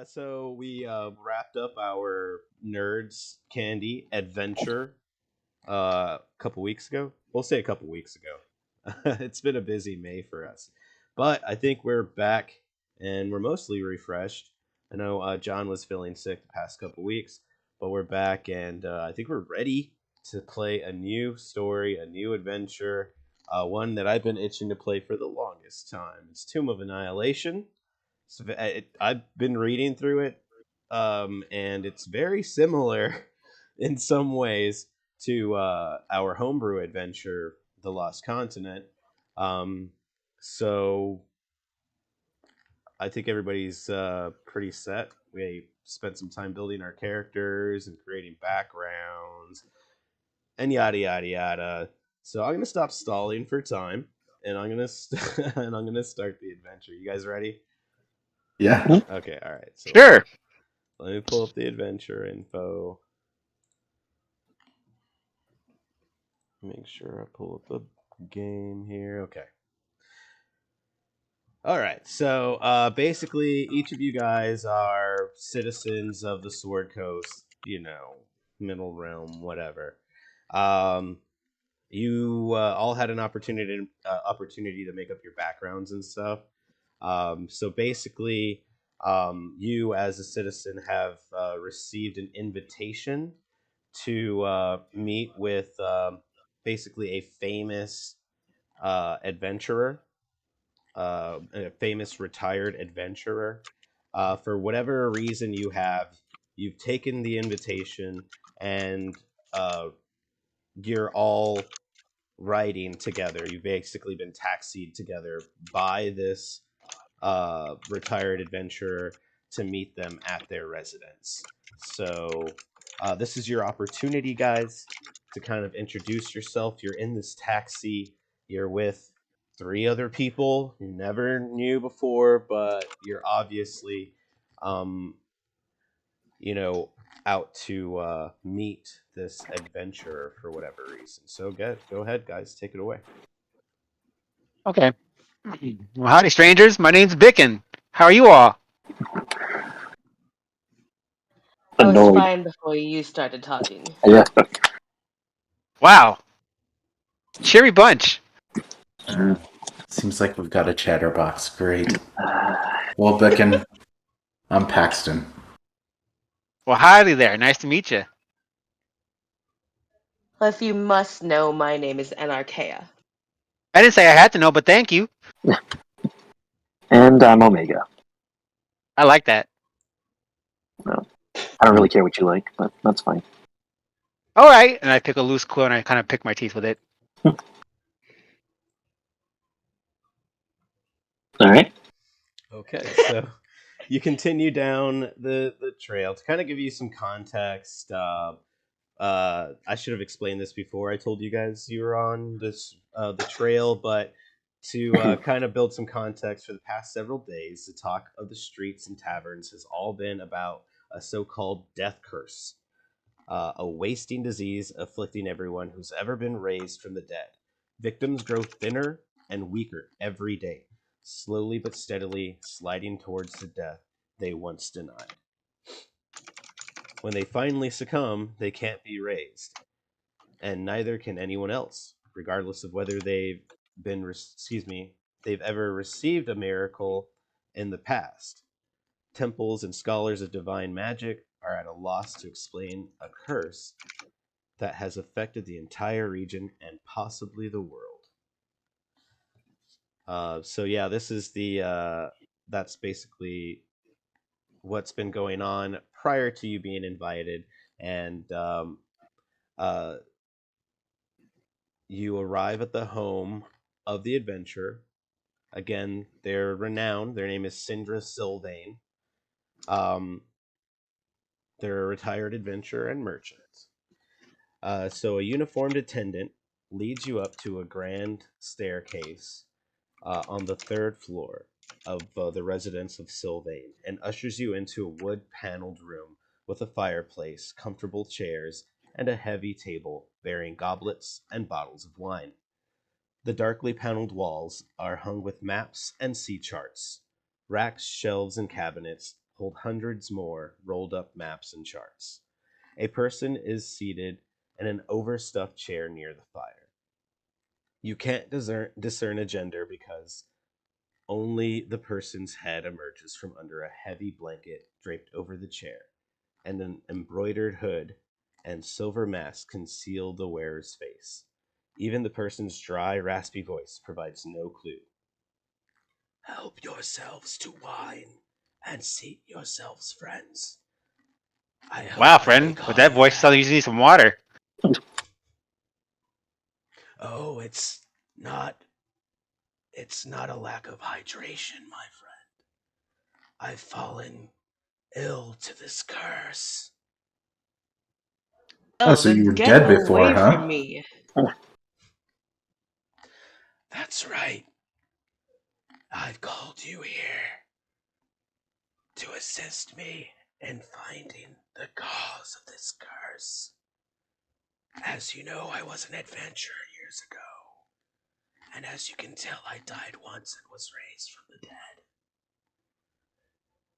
So we wrapped up our Nerds Candy adventure a couple weeks ago. We'll say a couple weeks ago. It's been a busy May for us, but I think we're back and we're mostly refreshed. I know John was feeling sick the past couple weeks, but we're back and I think we're ready to play a new story, a new adventure, one that I've been itching to play for the longest time. It's Tomb of Annihilation. So I've been reading through it, and it's very similar in some ways to our homebrew adventure, The Lost Continent. Um, so I think everybody's pretty set. We spent some time building our characters and creating backgrounds and yada yada yada. So I'm gonna stop stalling for time, and and I'm gonna start the adventure. You guys ready? Yeah. Okay, all right. So Sure. let me pull up the adventure info. Make sure I pull up the game here. Okay. All right. So basically, each of you guys are citizens of the Sword Coast. Middle Realm, whatever. Um, you all had an opportunity to make up your backgrounds and stuff. So basically, you as a citizen have received an invitation to meet with basically a famous adventurer, a famous retired adventurer. For whatever reason you've taken the invitation and uh, you're all riding together. You've basically been taxied together by this retired adventurer to meet them at their residence. So this is your opportunity, guys, to kind of introduce yourself. You're in this taxi. You're with three other people you never knew before, but you're obviously, um, you know, out to meet this adventurer for whatever reason. So go ahead, guys, take it away. Okay. Well, howdy, strangers. My name's Bicken. How are you all? I was Annoyed. fine before you started talking. Yeah. Wow. Cheery bunch. Uh, Seems like we've got a chatterbox. Great. Well, Beacon, I'm Paxton. Well, howdy there. Nice to meet you. Well, if you must know, my name is Anarchea. I didn't say I had to know, but thank you. And I'm Omega. I like that. No, I don't really care what you like, but that's fine. All right. And I pick a loose quill and I kind of pick my teeth with it. All right. Okay, so you continue down the trail to kind of give you some context. I should have explained this before I told you guys you were on this the trail, but to kind of build some context for the past several days, the talk of the streets and taverns has all been about a so-called death curse, a wasting disease afflicting everyone who's ever been raised from the dead. Victims grow thinner and weaker every day, slowly but steadily sliding towards the death they once denied. When they finally succumb, they can't be raised, and neither can anyone else, regardless of whether they've ever received a miracle in the past. Temples and scholars of divine magic are at a loss to explain a curse that has affected the entire region and possibly the world. So yeah, this is the that's basically what's been going on prior to you being invited, and uh, you arrive at the home of the adventurer. Again, they're renowned. Their name is Sindra Sylvain. Um, they're a retired adventurer and merchant. So a uniformed attendant leads you up to a grand staircase on the third floor of the residence of Sylvain and ushers you into a wood-paneled room with a fireplace, comfortable chairs, and a heavy table bearing goblets and bottles of wine. The darkly paneled walls are hung with maps and sea charts. Racks, shelves, and cabinets hold hundreds more rolled up maps and charts. A person is seated in an overstuffed chair near the fire. You can't discern a gender because only the person's head emerges from under a heavy blanket draped over the chair, and an embroidered hood and silver mask conceal the wearer's face. Even the person's dry, raspy voice provides no clue. Help yourselves to wine and seat yourselves, friends. I hope Wow, I may friend. call With that you voice, back. sounds like you need some water. Oh, it's not a lack of hydration, my friend. I've fallen ill to this curse. Oh, Oh, so you then were get dead before, away huh? from me. That's right. I've called you here to assist me in finding the cause of this curse. As you know, I was an adventurer years ago, and as you can tell, I died once and was raised from the dead.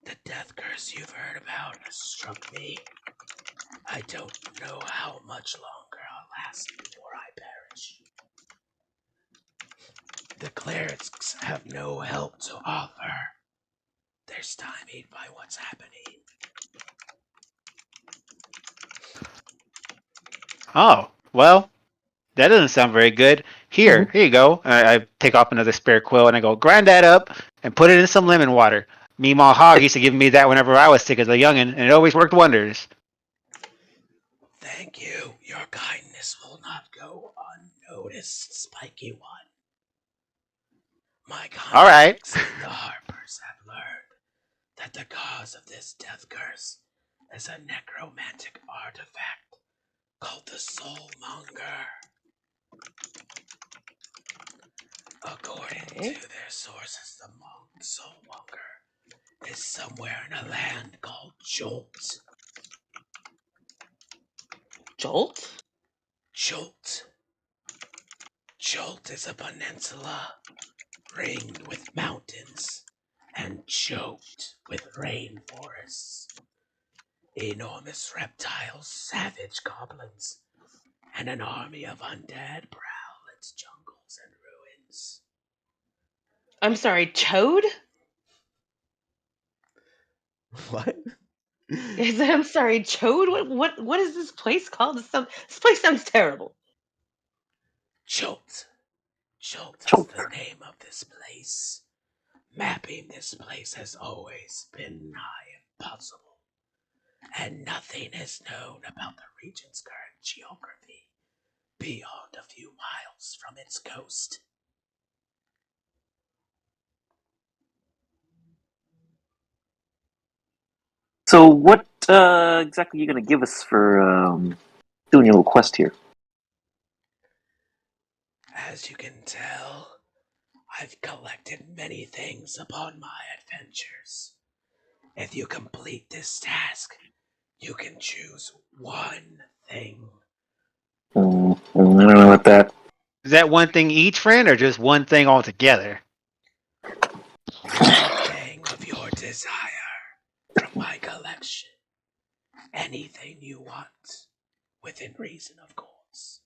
The death curse you've heard about has struck me. I don't know how much longer I'll last before I perish. The clerics have no help to offer. They're stymied by what's happening. Oh, well, that doesn't sound very good. Here you go. I take off another spare quill and I go, grind that up and put it in some lemon water. Meemaw Hog used to give me that whenever I was sick as a youngin', and it always worked wonders. Thank you. Your kindness will not go unnoticed, Spiky One. My All right. contacts in the Harpers have learned that the cause of this death curse is a necromantic artifact called the Soulmonger. According to their sources, the Soulmonger is somewhere in a land called Jolt. Jolt? Jolt. Jolt is a peninsula ringed with mountains and choked with rainforests. Enormous reptiles, savage goblins, and an army of undead prowl its jungles and ruins. I'm sorry, Chode? What? I'm sorry, Chode? What is this place called? This place sounds terrible. Jolt. Jolt is Jolt. the name of this place. Mapping this place has always been nigh impossible, and nothing is known about the region's current geography beyond a few miles from its coast. So what exactly are you going to give us for doing your little quest here? As you can tell, I've collected many things upon my adventures. If you complete this task, you can choose one thing. I don't know about that. Is that one thing each, friend, or just one thing altogether? One thing of your desire from my collection. Anything you want, within reason, of course.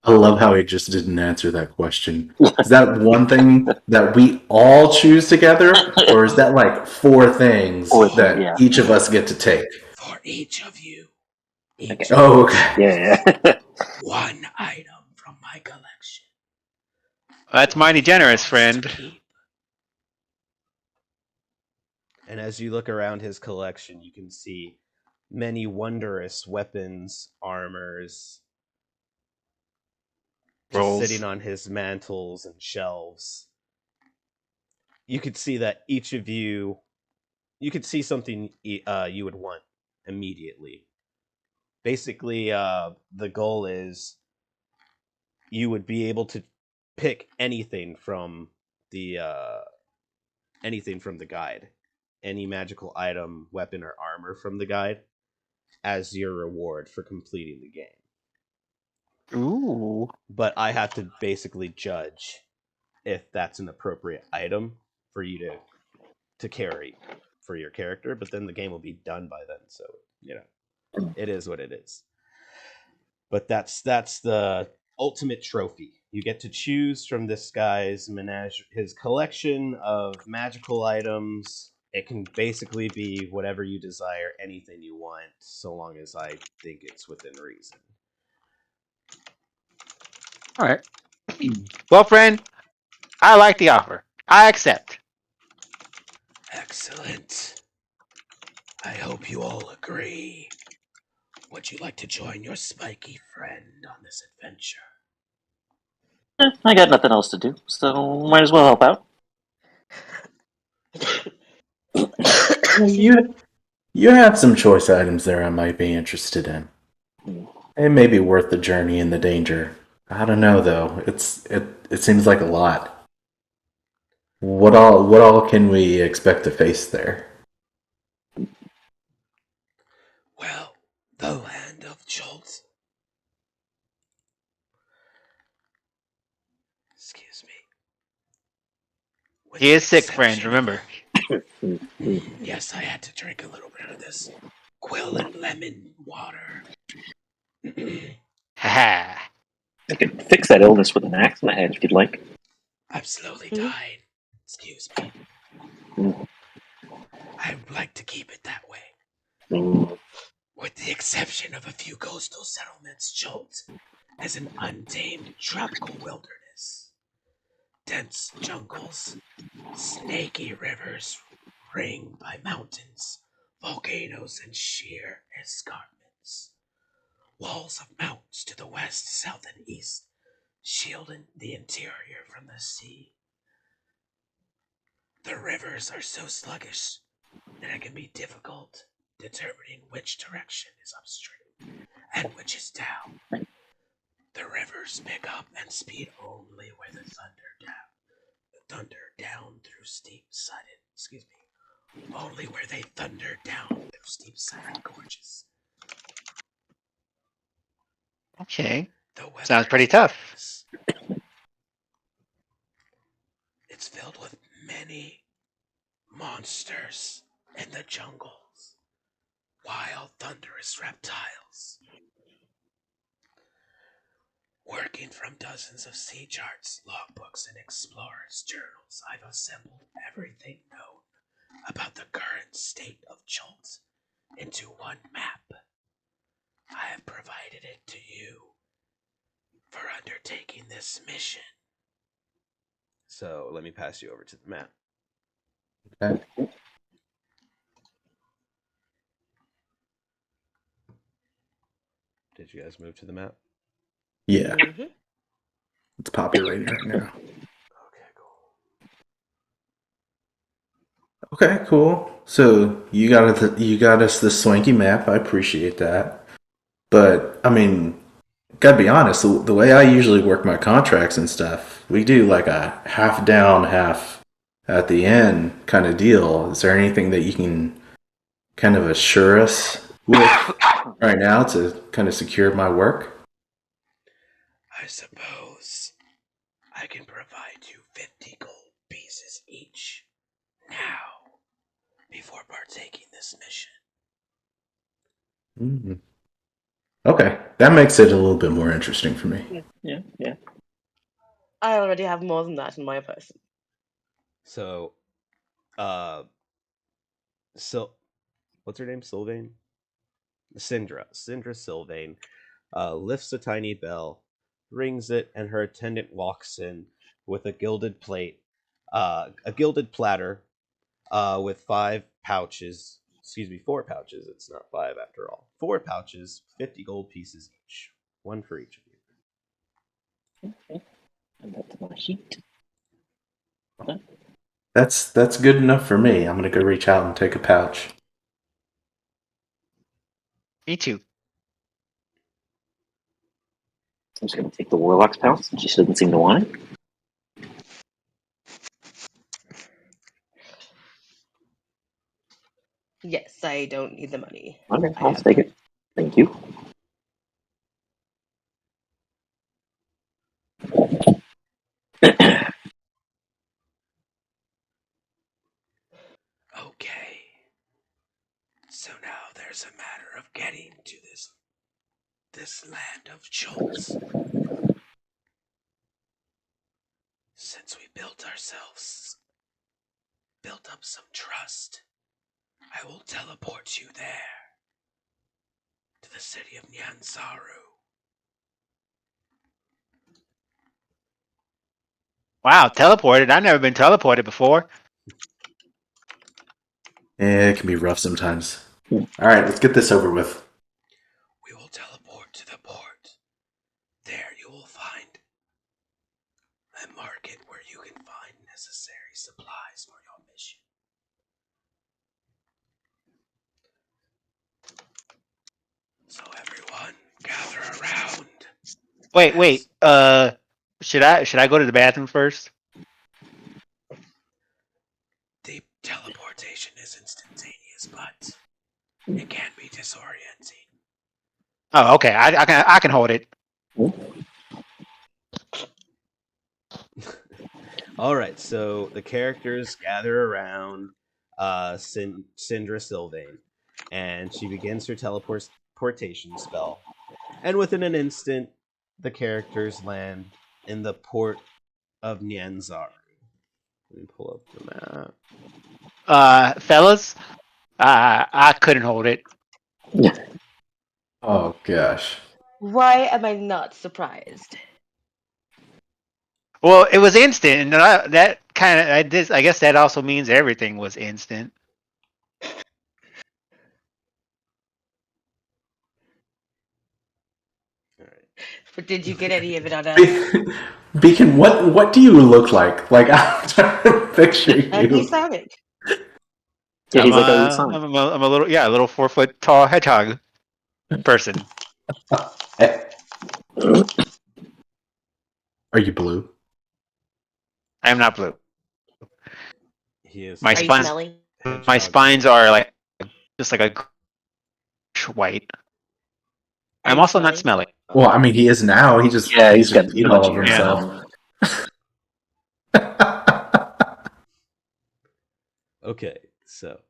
I love how he just didn't answer that question. Is that one thing that we all choose together, or is that like four things that Yeah. each of us get to take? For each of you, each Okay. Oh, okay. Yeah. one item from my collection. That's mighty generous, friend. And as you look around his collection, you can see many wondrous weapons, armors, just Rolls. sitting on his mantles and shelves. You could see that each of you could see something you would want immediately. Basically, the goal is you would be able to pick anything from the guide, any magical item, weapon, or armor from the guide, as your reward for completing the game. Ooh. But I have to basically judge if that's an appropriate item for you to carry. for your character, but then the game will be done by then. So it is what it is. But that's the ultimate trophy. You get to choose from this guy's his collection of magical items. It can basically be whatever you desire, anything you want, so long as I think it's within reason. All right. Well, friend, I like the offer. I accept. Excellent. I hope you all agree. Would you like to join your spiky friend on this adventure? I got nothing else to do, so might as well help out. You have some choice items there I might be interested in. It may be worth the journey and the danger. I don't know though. It seems like a lot. What all can we expect to face there? Well, the land of Chode. Excuse me. With He the is sick, friend. exception Remember. Yes, I had to drink a little bit of this quill and lemon water. Haha. I could fix that illness with an axe in my head if you'd like. I'm slowly dying. Excuse me. I would like to keep it that way. With the exception of a few coastal settlements, Chode is an untamed tropical wilderness. Dense jungles, snaky rivers ringed by mountains, volcanoes, and sheer escarpments. Walls of mountains to the west, south, and east, shielding the interior from the sea. The rivers are so sluggish that it can be difficult determining which direction is upstream and which is down. The rivers pick up and speed only where the thunder down through steep-sided, only where they thunder down through steep-sided gorges. Okay. The weather Sounds pretty is tough. dangerous. It's filled with many monsters in the jungles, wild thunderous reptiles. Working from dozens of sea charts, logbooks, and explorers' journals, I've assembled everything known about the current state of Chode into one map. I have provided it to you for undertaking this mission. So let me pass you over to the map. Okay. Did you guys move to the map? Yeah, it's populating right now. Okay, cool. So you got us this swanky map. I appreciate that. But I mean, gotta be honest. The way I usually work my contracts and stuff, we do like a half down, half at the end kind of deal. Is there anything that you can kind of assure us with right now to kind of secure my work? I suppose I can provide you 50 gold pieces each now before partaking this mission. Mm-hmm. Okay, that makes it a little bit more interesting for me. Yeah. I already have more than that in my person. So, what's her name? Sylvain? Syndra Sylvain lifts a tiny bell, rings it, and her attendant walks in with a gilded platter with 4 pouches. It's not 5 after all. 4 pouches, 50 gold pieces each, 1 for each of you. And that's my sheet. That's good enough for me. I'm gonna go reach out and take a pouch. Me too. I'm just going to take the Warlock's pouch since she doesn't seem to want it. Yes, I don't need the money. Okay, I I'll have take it. Thank you. Okay, So now there's a matter of getting to this land of Choles. Since we built up some trust, I will teleport you there, to the city of Nyanzaru. Wow, teleported. I've never been teleported before. Yeah, it can be rough sometimes. Alright, let's get this over with. We will teleport to the port. There you will find a market where you can find necessary supplies for your mission. So everyone, gather around. Wait. Should I go to the bathroom first? The teleportation is instantaneous, but it can be disorienting. Oh, okay. I can hold it. All right, so the characters gather around Syndra Sylvain, and she begins her teleportation spell. And within an instant, the characters land in the port of Nyanzaru. Let me pull up the map. Fellas, I couldn't hold it. Oh gosh. Why am I not surprised? Well, it was instant, and that kind of I guess that also means everything was instant. All right. But did you get any of it on us? Beacon, what do you look like? Like, I'm trying to picture you. Sonic. Yeah, he's like a Sonic. I'm a little 4 foot tall hedgehog person. Are you blue? I am not blue. He is My Are you spines, smelly? my spines are like just like a white. Are I'm you also not smelly? smelly. Well, I mean, he is now. He's just He's got peed all over pudgy hair himself. Okay, so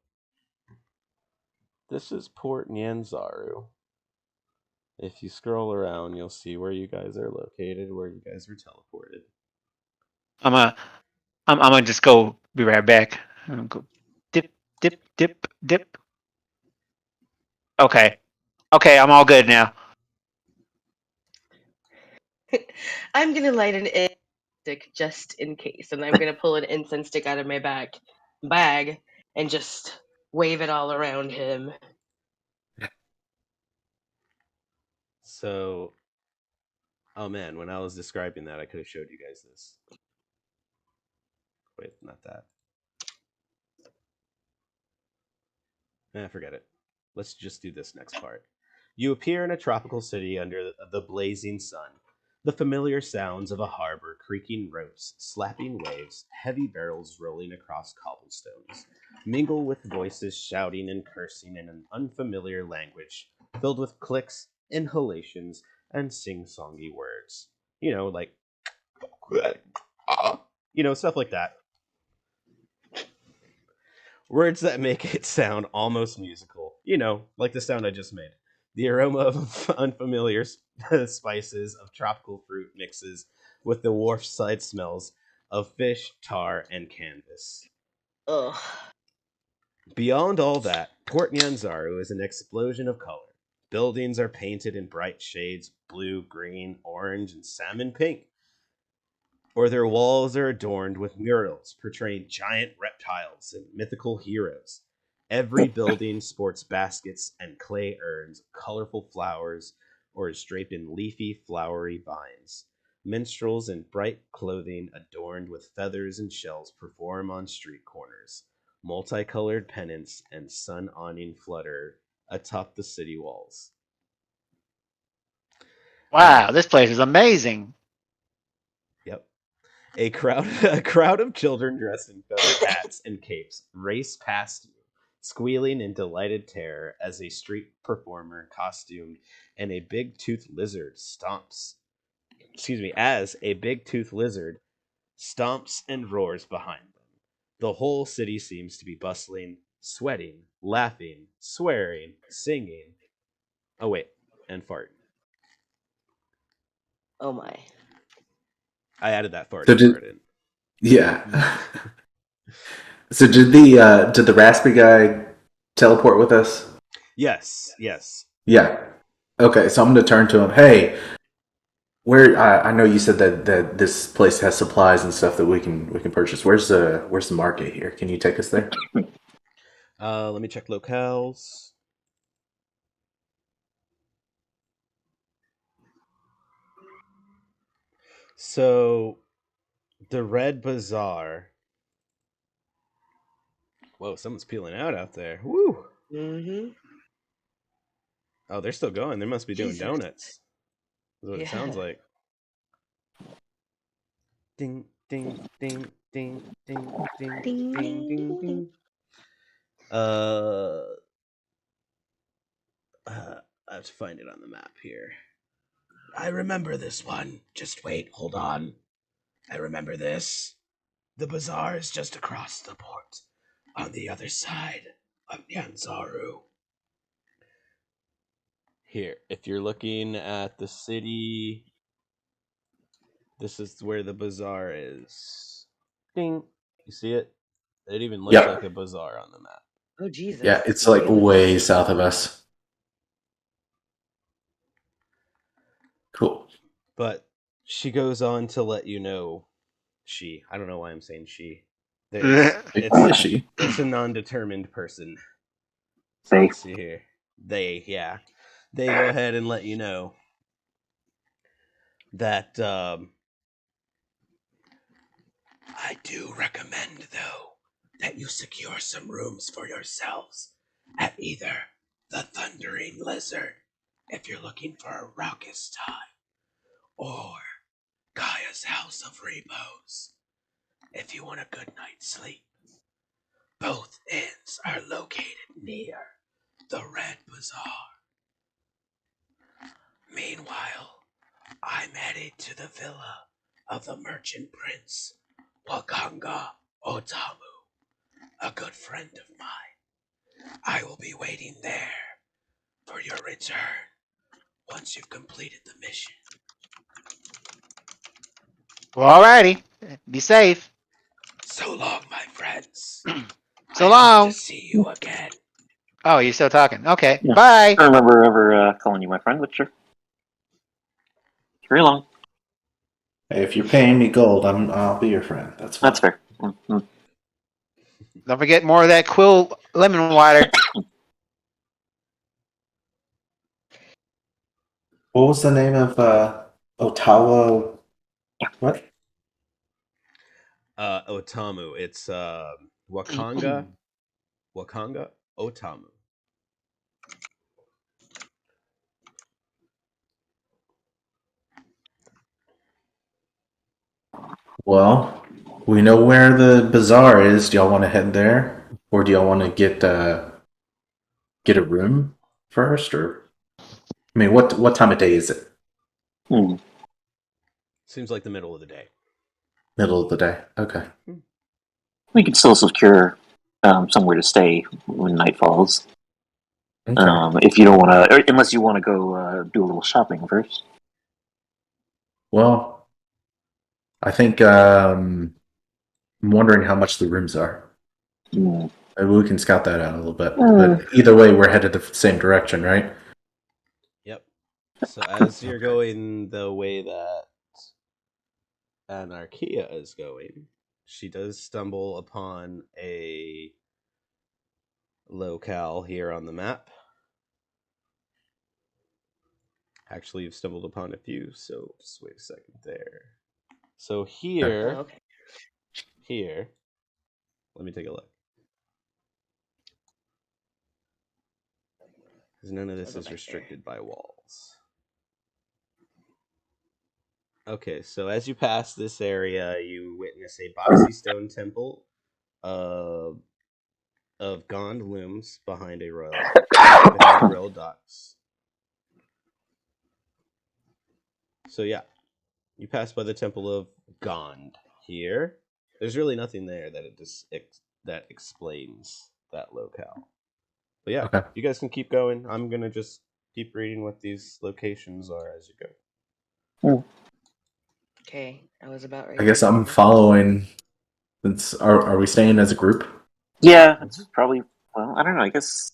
this is Port Nyanzaru. If you scroll around, you'll see where you guys are located, where you guys were teleported. I'm gonna just go be right back. I'm gonna go dip. Okay, I'm all good now. I'm gonna light an incense stick just in case, and I'm gonna pull an incense stick out of my bag and just wave it all around him. So, oh man, when I was describing that, I could have showed you guys this. Wait, not that. Forget it. Let's just do this next part. You appear in a tropical city under the blazing sun. The familiar sounds of a harbor, creaking ropes, slapping waves, heavy barrels rolling across cobblestones, mingle with voices shouting and cursing in an unfamiliar language, filled with clicks, inhalations, and sing-songy words. You know, like, stuff like that. Words that make it sound almost musical. Like the sound I just made. The aroma of unfamiliar spices of tropical fruit mixes with the wharfside smells of fish, tar, and canvas. Ugh. Beyond all that, Port Nyanzaru is an explosion of color. Buildings are painted in bright shades blue, green, orange, and salmon pink. Or their walls are adorned with murals portraying giant reptiles and mythical heroes. Every building sports baskets and clay urns of colorful flowers or is draped in leafy, flowery vines. Minstrels in bright clothing adorned with feathers and shells perform on street corners. Multicolored pennants and sun awning flutter atop the city walls. Wow, this place is amazing. Yep. A crowd of children dressed in feathered hats and capes race past you, squealing in delighted terror as a street performer costumed and a big-toothed lizard as a big-toothed lizard stomps and roars behind them. The whole city seems to be bustling, sweating, laughing, swearing, singing. Oh wait, and fart. Oh my. I added that So farting part in. yeah. So did the raspy guy teleport with us? Yes. Yeah. Okay, so I'm gonna turn to him. Hey, where I know you said that this place has supplies and stuff that we can purchase. Where's the market here? Can you take us there? Let me check locales. So, the Red Bazaar. Whoa, someone's peeling out there. Woo! Mm-hmm. Oh, they're still going. They must be doing Jesus. donuts. That's what it sounds Yeah. like. Ding, ding, ding, ding, ding, ding, Ding, ding, ding, ding, ding, ding. ding. Uh, I have to find it on the map here. I remember this one. Just wait, hold on. I remember this. The bazaar is just across the port, on the other side of Nyanzaru. Here, if you're looking at the city, this is where the bazaar is. Ding. You see it? It even looks Yep. like a bazaar on the map. Oh Jesus. Yeah, it's It like really way does. south of us. Cool. But she goes on to let you know. I don't know why I'm saying she. Maybe a she. It's a non-determined person. So They. let's see here. They go ahead and let you know that I do recommend, though, that you secure some rooms for yourselves at either the Thundering Lizard, if you're looking for a raucous time, or Kaya's House of Repose, if you want a good night's sleep. Both inns are located near the Red Bazaar. Meanwhile, I'm headed to the villa of the merchant prince, Wakanga Otamu, a good friend of mine. I will be waiting there for your return once you've completed the mission. Well, alrighty. Be safe. So long, my friends. So I hope to long. see you again. Oh, you're still talking. Okay. Yeah. Bye. I don't remember ever calling you my friend, but sure. Very long. Hey, if you're paying me gold, I'll be your friend. That's fine. That's fair. Mm-hmm. Don't forget more of that Quill lemon water. What was the name of Ottawa? What? Otamu. It's Wakanga Otamu. Well, we know where the bazaar is. Do y'all want to head there, or do y'all want to get a room first? Or I mean, what time of day is it? Seems like the middle of the day. Middle of the day. Okay. We could still secure somewhere to stay when night falls. Okay. If you don't want to, unless you want to go do a little shopping first. Well, I think I'm wondering how much the rooms are. Mm. Maybe we can scout that out a little bit. But either way, we're headed the same direction, right? Yep. So as you're going the way that Anarchia is going, she does stumble upon a locale here on the map. Actually, you've stumbled upon a few, so just wait a second there. So Oh, here, okay. let me take a look. Because none of this I'll go is back restricted by walls. Okay, so as you pass this area, you witness a boxy stone temple of gond looms behind royal docks. So yeah, you pass by the temple of Gond here. There's really nothing there that that explains that locale. But yeah, Okay. you guys can keep going. I'm gonna just keep reading what these locations are as you go. Okay, I was about ready. I guess to I'm go. following. Are we staying as a group? Yeah, that's probably. Well, I don't know. I guess.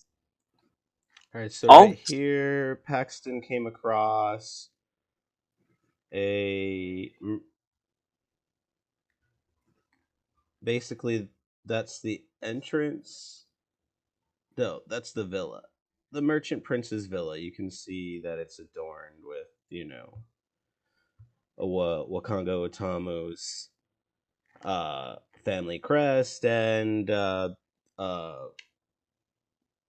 All right, so I'll- right here, Paxton came across basically that's the entrance. No, that's the villa. The Merchant Prince's villa. You can see that it's adorned with, Wakongo Otamo's family crest and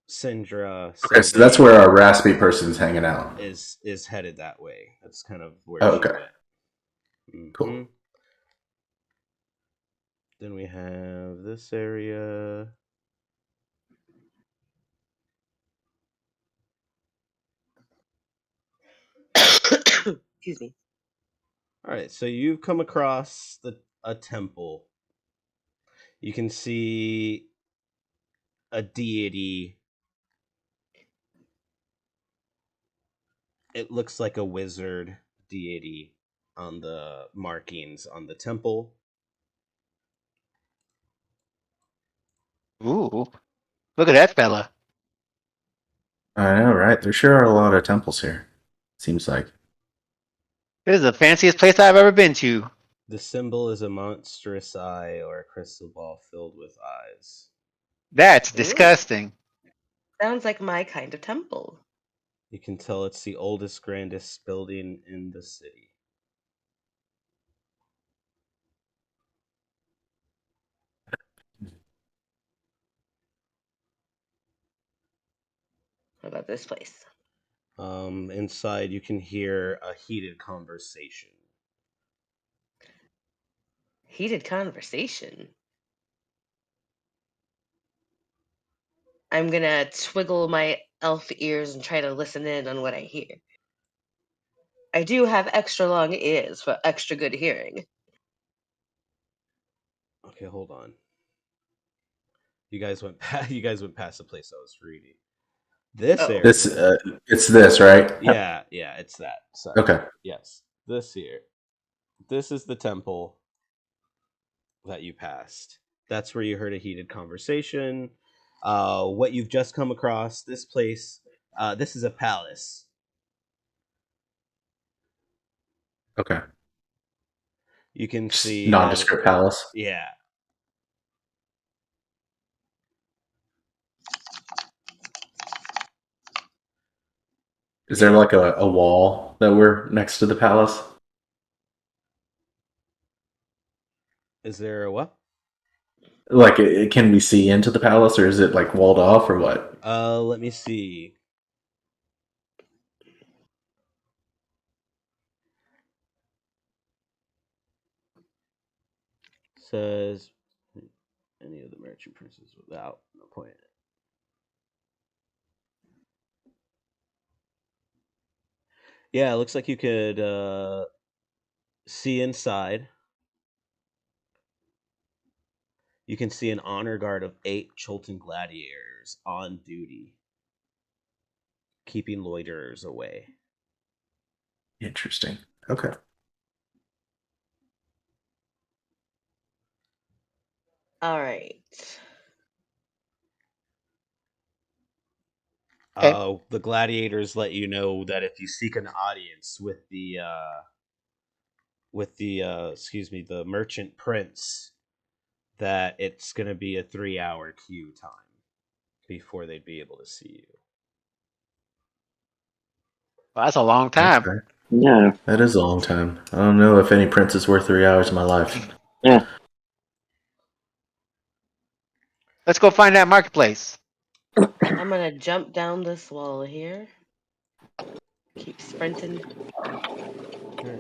Sindra Okay, so that's Sobe where our raspy person's hanging out. is headed that way. That's kind of where Oh, she okay. went. Cool. Then we have this area. Excuse me. All right, so you've come across a temple. You can see a deity. It looks like a wizard deity on the markings on the temple. Ooh, look at that fella. I know, right? There sure are a lot of temples here. Seems like. This is the fanciest place I've ever been to. The symbol is a monstrous eye or a crystal ball filled with eyes. That's Ooh. disgusting. Sounds like my kind of temple. You can tell it's the oldest, grandest building in the city. What about this place? Inside, you can hear a heated conversation. Heated conversation. I'm gonna twiggle my elf ears and try to listen in on what I hear. I do have extra long ears for extra good hearing. Okay, hold on. You guys went past, you guys went past the place I was reading. This Oh. area. This, it's this, right? Yeah, it's that. Sorry. Okay. Yes, this here. This is the temple that you passed. That's where you heard a heated conversation. What you've just come across, this place, this is a palace. Okay. You can Just see nondescript palace. Yeah. Is there like a wall that we're next to the palace? Is there a what? Like, can we see into the palace, or is it like walled off, or what? Let me see. Says any of the merchant princes without no point. Yeah, it looks like you could see inside. You can see an honor guard of 8 Cholton gladiators on duty, keeping loiterers away. Interesting. Okay. All right. The gladiators let you know that if you seek an audience with the the merchant prince, that it's going to be a 3-hour queue time before they'd be able to see you. Well, that's a long time. Okay. Yeah. That is a long time. I don't know if any prince is worth 3 hours of my life. Yeah. Let's go find that marketplace. I'm gonna jump down this wall here. Keep sprinting.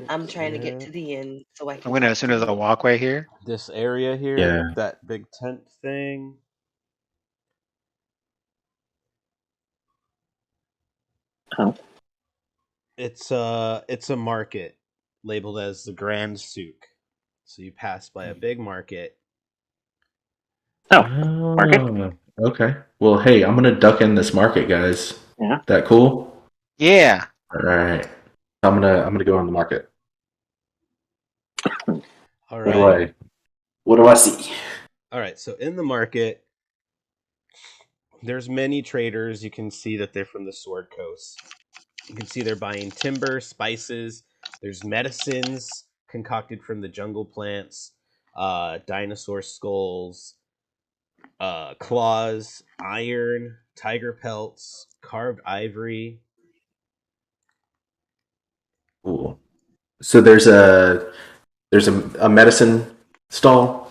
I'm trying to get to the inn so I can. I'm gonna talk assume to there's a you. walkway here. This area here, Yeah. that big tent thing. Oh. It's a market labeled as the Grand Souk. So you pass by a big market. Market? Okay. Well, hey, I'm gonna duck in this market, guys. Yeah. That cool? Yeah. All right. I'm gonna go on the market. All What right. do I see? All right. So in the market, there's many traders. You can see that they're from the Sword Coast. You can see they're buying timber, spices. There's medicines concocted from the jungle plants, dinosaur skulls, claws, iron, tiger pelts, carved ivory. Cool. So there's a medicine stall.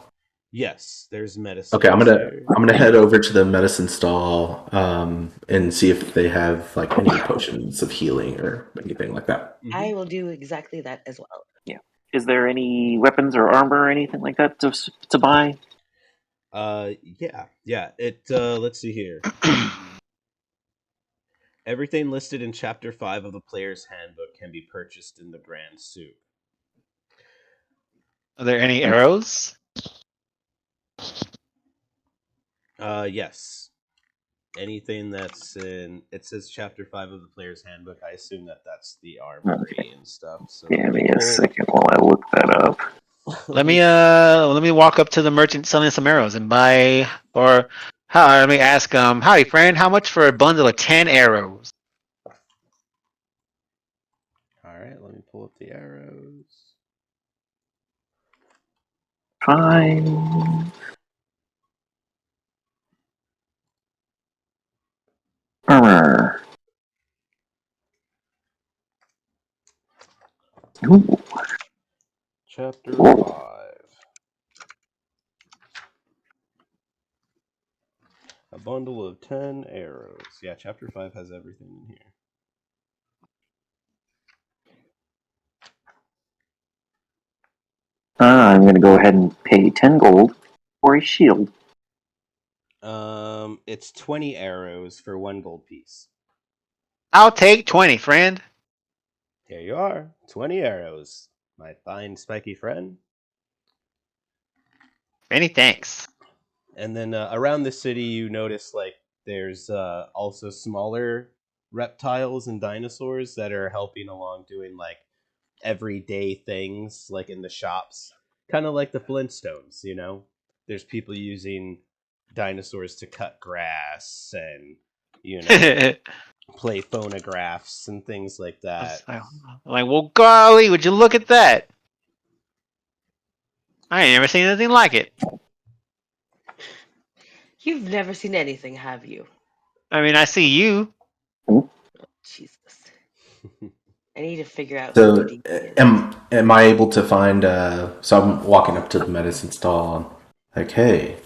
Yes, there's Okay, medicines here. I'm gonna head over to the medicine stall and see if they have like any potions of healing or anything like that. I will do exactly that as well. Yeah. Is there any weapons or armor or anything like that to buy? Yeah. Let's see here. Everything listed in Chapter 5 of the Player's Handbook can be purchased in the brand suit. Are there any arrows? Yes. Anything that's in... It says Chapter 5 of the Player's Handbook. I assume that's the armory and stuff. So Give me a second while I look that up. Let me walk up to the merchant selling some arrows and buy, or let me ask howdy friend, how much for a bundle of 10 arrows? Alright, let me pull up the arrows. Fine. Armor. Ooh. Chapter Whoa. 5. A bundle of 10 arrows. Yeah, Chapter 5 has everything in here. I'm going to go ahead and pay 10 gold for a shield. It's 20 arrows for 1 gold piece. I'll take 20, friend. Here you are, 20 arrows, my fine spiky friend. Many thanks. And then around the city, you notice like there's also smaller reptiles and dinosaurs that are helping along doing like everyday things, like in the shops, kind of like the Flintstones. There's people using dinosaurs to cut grass and play phonographs and things like that. Like, well, golly, would you look at that? I ain't never seen anything like it. You've never seen anything, have you? I mean, I see you. Jesus. I need to figure out So who DnD is. am I able to find? So I'm walking up to the medicine stall. And, like, hey,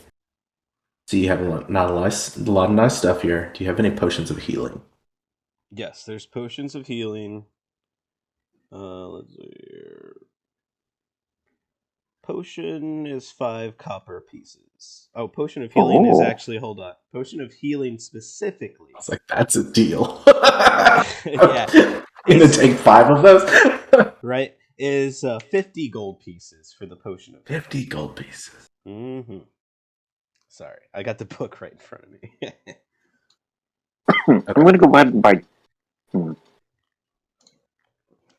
so you have a lot of nice stuff here. Do you have any potions of healing? Yes, there's potions of healing. Let's see here. Potion is 5 copper pieces. Oh, potion of healing is actually, hold on. Potion of healing specifically. I was like, that's a deal. Yeah. I'm gonna take 5 of those. Right? Is 50 gold pieces for the potion of 50 gold pieces. Mm-hmm. Sorry, I got the book right in front of me. I'm going to go ahead and buy... What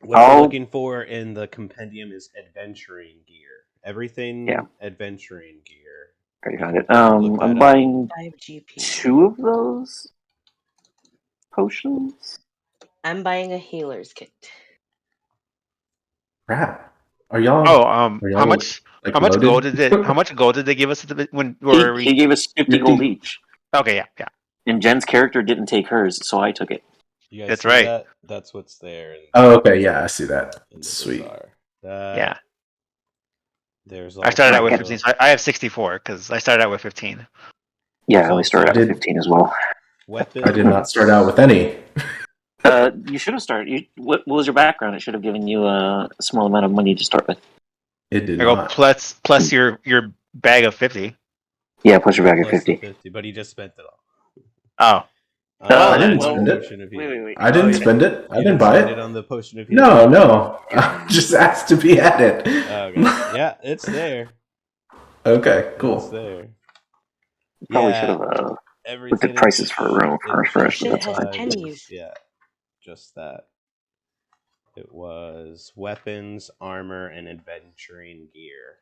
you're looking for in the compendium is adventuring gear. Everything adventuring gear. Already found it. I'm buying 5 GP. 2 of those potions. I'm buying a healer's kit. Crap. Are y'all? How much? Like, how much loaded? gold did it? How much gold did they give us when He gave us 50 gold each. Okay, yeah. And Jen's character didn't take hers, so I took it. You guys That's see right. that? That's what's there. Oh, okay. Yeah, I see that. Sweet. Yeah. There's I started out with 15. So I have 64 because I started out with 15. Yeah, I only started out with 15 as well. Weapons. I did not start out with any. You should have started. What was your background? It should have given you a small amount of money to start with. It did I go not. plus your bag of 50. Yeah, plus your bag of 50. But he just spent it all. Oh. I didn't spend it. Wait. I didn't spend it. I didn't buy it. On the potion of healing. No. I just asked to be added. Okay. Yeah, it's there. Okay, cool. It's there. Probably should Yeah, have looked everything at prices for a room first, Oh but shit! It that's has fine. pennies. yeah, just that. It was weapons, armor, and adventuring gear.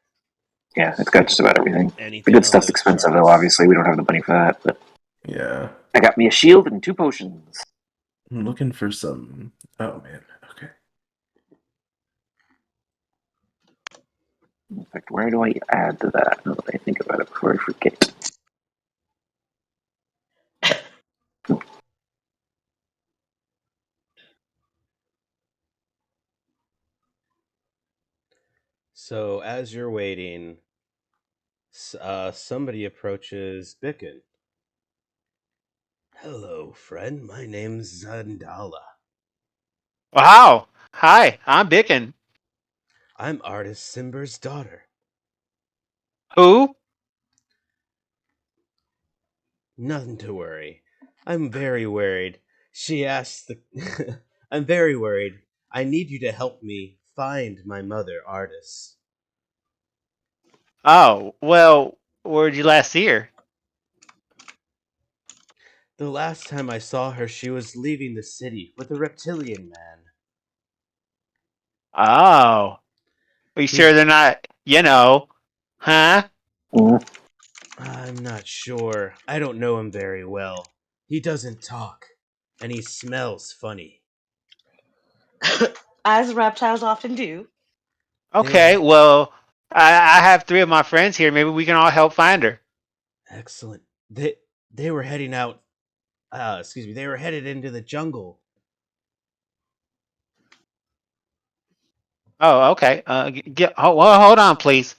Yeah, it's got just about everything. The Anything good on stuff's those expensive, though. charts. Obviously, we don't have the money for that. But Yeah. I got me a shield and 2 potions. I'm looking for some. Oh man. Okay. In fact, where do I add to that? Now that I think about it before I forget. So as you're waiting, somebody approaches Bicken. Hello, friend. My name's Zandala. Wow. Hi, I'm Bicken. I'm artist Simber's daughter. Who? Nothing to worry. I'm very worried. She asked the. I'm very worried. I need you to help me find my mother, Artis. Oh, well, where'd you last see her? The last time I saw her, she was leaving the city with a reptilian man. Oh. Are you sure they're not, huh? Mm. I'm not sure. I don't know him very well. He doesn't talk, and he smells funny. As reptiles often do. Okay, They're well, I have 3 of my friends here. Maybe we can all help find her. excellent. They were heading out. Excuse me. They were headed into the jungle. Oh, okay. Hold on, please.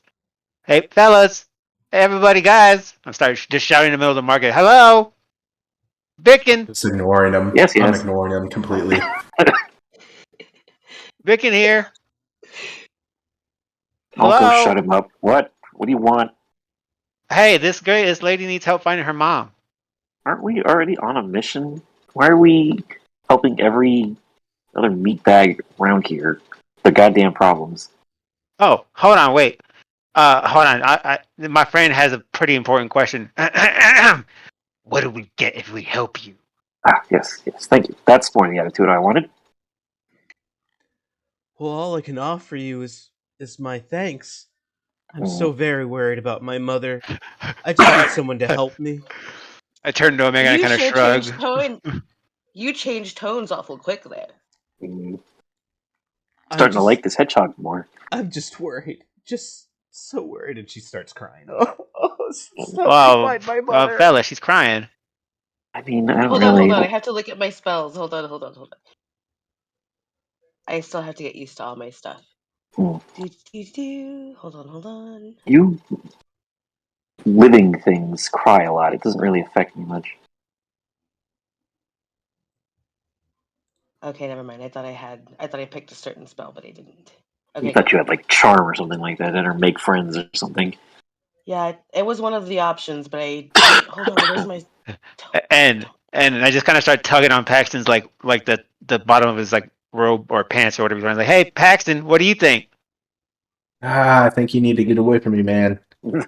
Hey, fellas. Hey, everybody, guys. I'm starting just shouting in the middle of the market. Hello? Bicken. Just ignoring him. Yes, I'm yes. ignoring him completely. Bicken here. I'll go Hello? shut him up. What? What do you want? Hey, this lady needs help finding her mom. Aren't we already on a mission? Why are we helping every other meatbag around here? The goddamn problems. Oh, hold on, wait. Hold on. My friend has a pretty important question. What do we get if we help you? Ah, yes, yes. Thank you. That's more the attitude I wanted. Well, all I can offer you is my thanks. I'm Mm. so very worried about my mother. I just need someone to help me. I turned to Omega and I You kind of sure shrugged. changed tone. You changed tones awful quick there. Mm. I'm Starting to just like this hedgehog more. I'm just worried. Just so worried, and she starts crying. Oh, help me Well, find my mother. fella, she's crying. I mean, I don't Hold really. on. I have to look at my spells. Hold on. I still have to get used to all my stuff. Mm. Hold on. You living things cry a lot. It doesn't really affect me much. Okay, never mind. I thought I picked a certain spell, but I didn't. You Okay, thought good. you had like charm or something like that, or make friends or something. Yeah, it was one of the options, but hold on. Where's my? And I just kind of start tugging on Paxton's like the bottom of his like robe or pants or whatever he's wearing. Like, hey, Paxton, what do you think? I think you need to get away from me, man. Oh,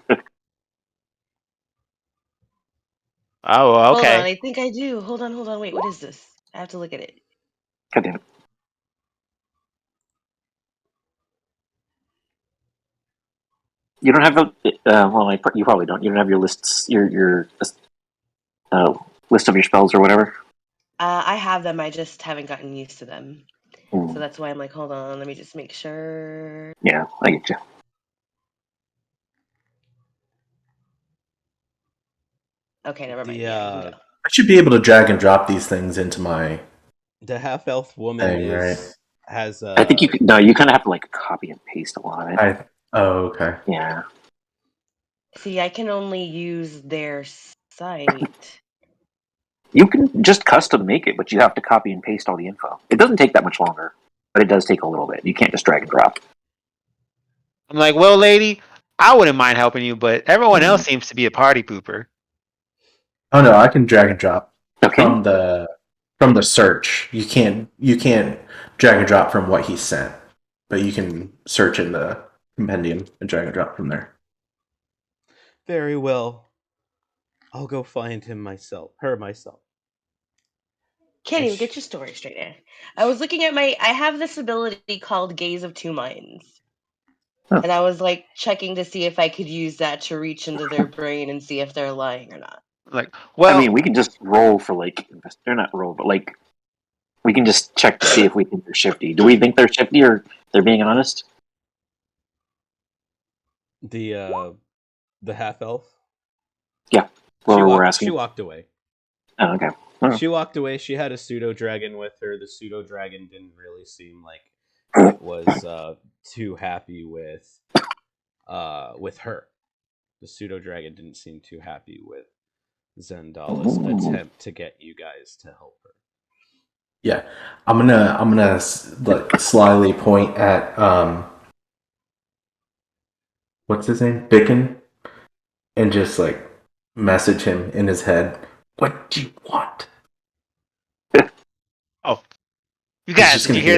Hold on. okay. I think I do. Hold on. Wait, what is this? I have to look at it. God damn it. You don't have the. You probably don't. You don't have your lists, your list of your spells or whatever. I have them. I just haven't gotten used to them, Mm. so that's why I'm like, hold on. Let me just make sure. Yeah, I get you. Okay, never mind. The Yeah, you know. I should be able to drag and drop these things into my the half elf woman thing, right? has I think you. No, you kind of have to like copy and paste a lot of it. Oh, okay. Yeah. See, I can only use their site. You can just custom make it, but you have to copy and paste all the info. It doesn't take that much longer, but it does take a little bit. You can't just drag and drop. I'm like, well, lady, I wouldn't mind helping you, but everyone else seems to be a party pooper. Oh no, I can drag and drop Okay. from the search. You can't drag and drop from what he sent, but you can search in the compendium and drag and drop from there. very well. I'll go find him myself. Her myself. Can't And even get your story straight. I was looking at I have this ability called Gaze of Two Minds. Huh. And I was like checking to see if I could use that to reach into their brain and see if they're lying or not. Like, well, I mean, we can just roll for like they're not roll, but like we can just check to see if we think they're shifty. Do we think they're shifty or they're being honest? the half elf. Yeah, well, we're asking. She walked away. Oh, okay. Oh. She walked away. She had a pseudo dragon with her. The pseudo dragon didn't really seem like it was too happy with her. The pseudo dragon didn't seem too happy with Zendala's attempt to get you guys to help her. Yeah, I'm gonna like slyly point at what's his name, Bicken, and just like message him in his head. What do you want? oh, you He's guys, just did you gonna hear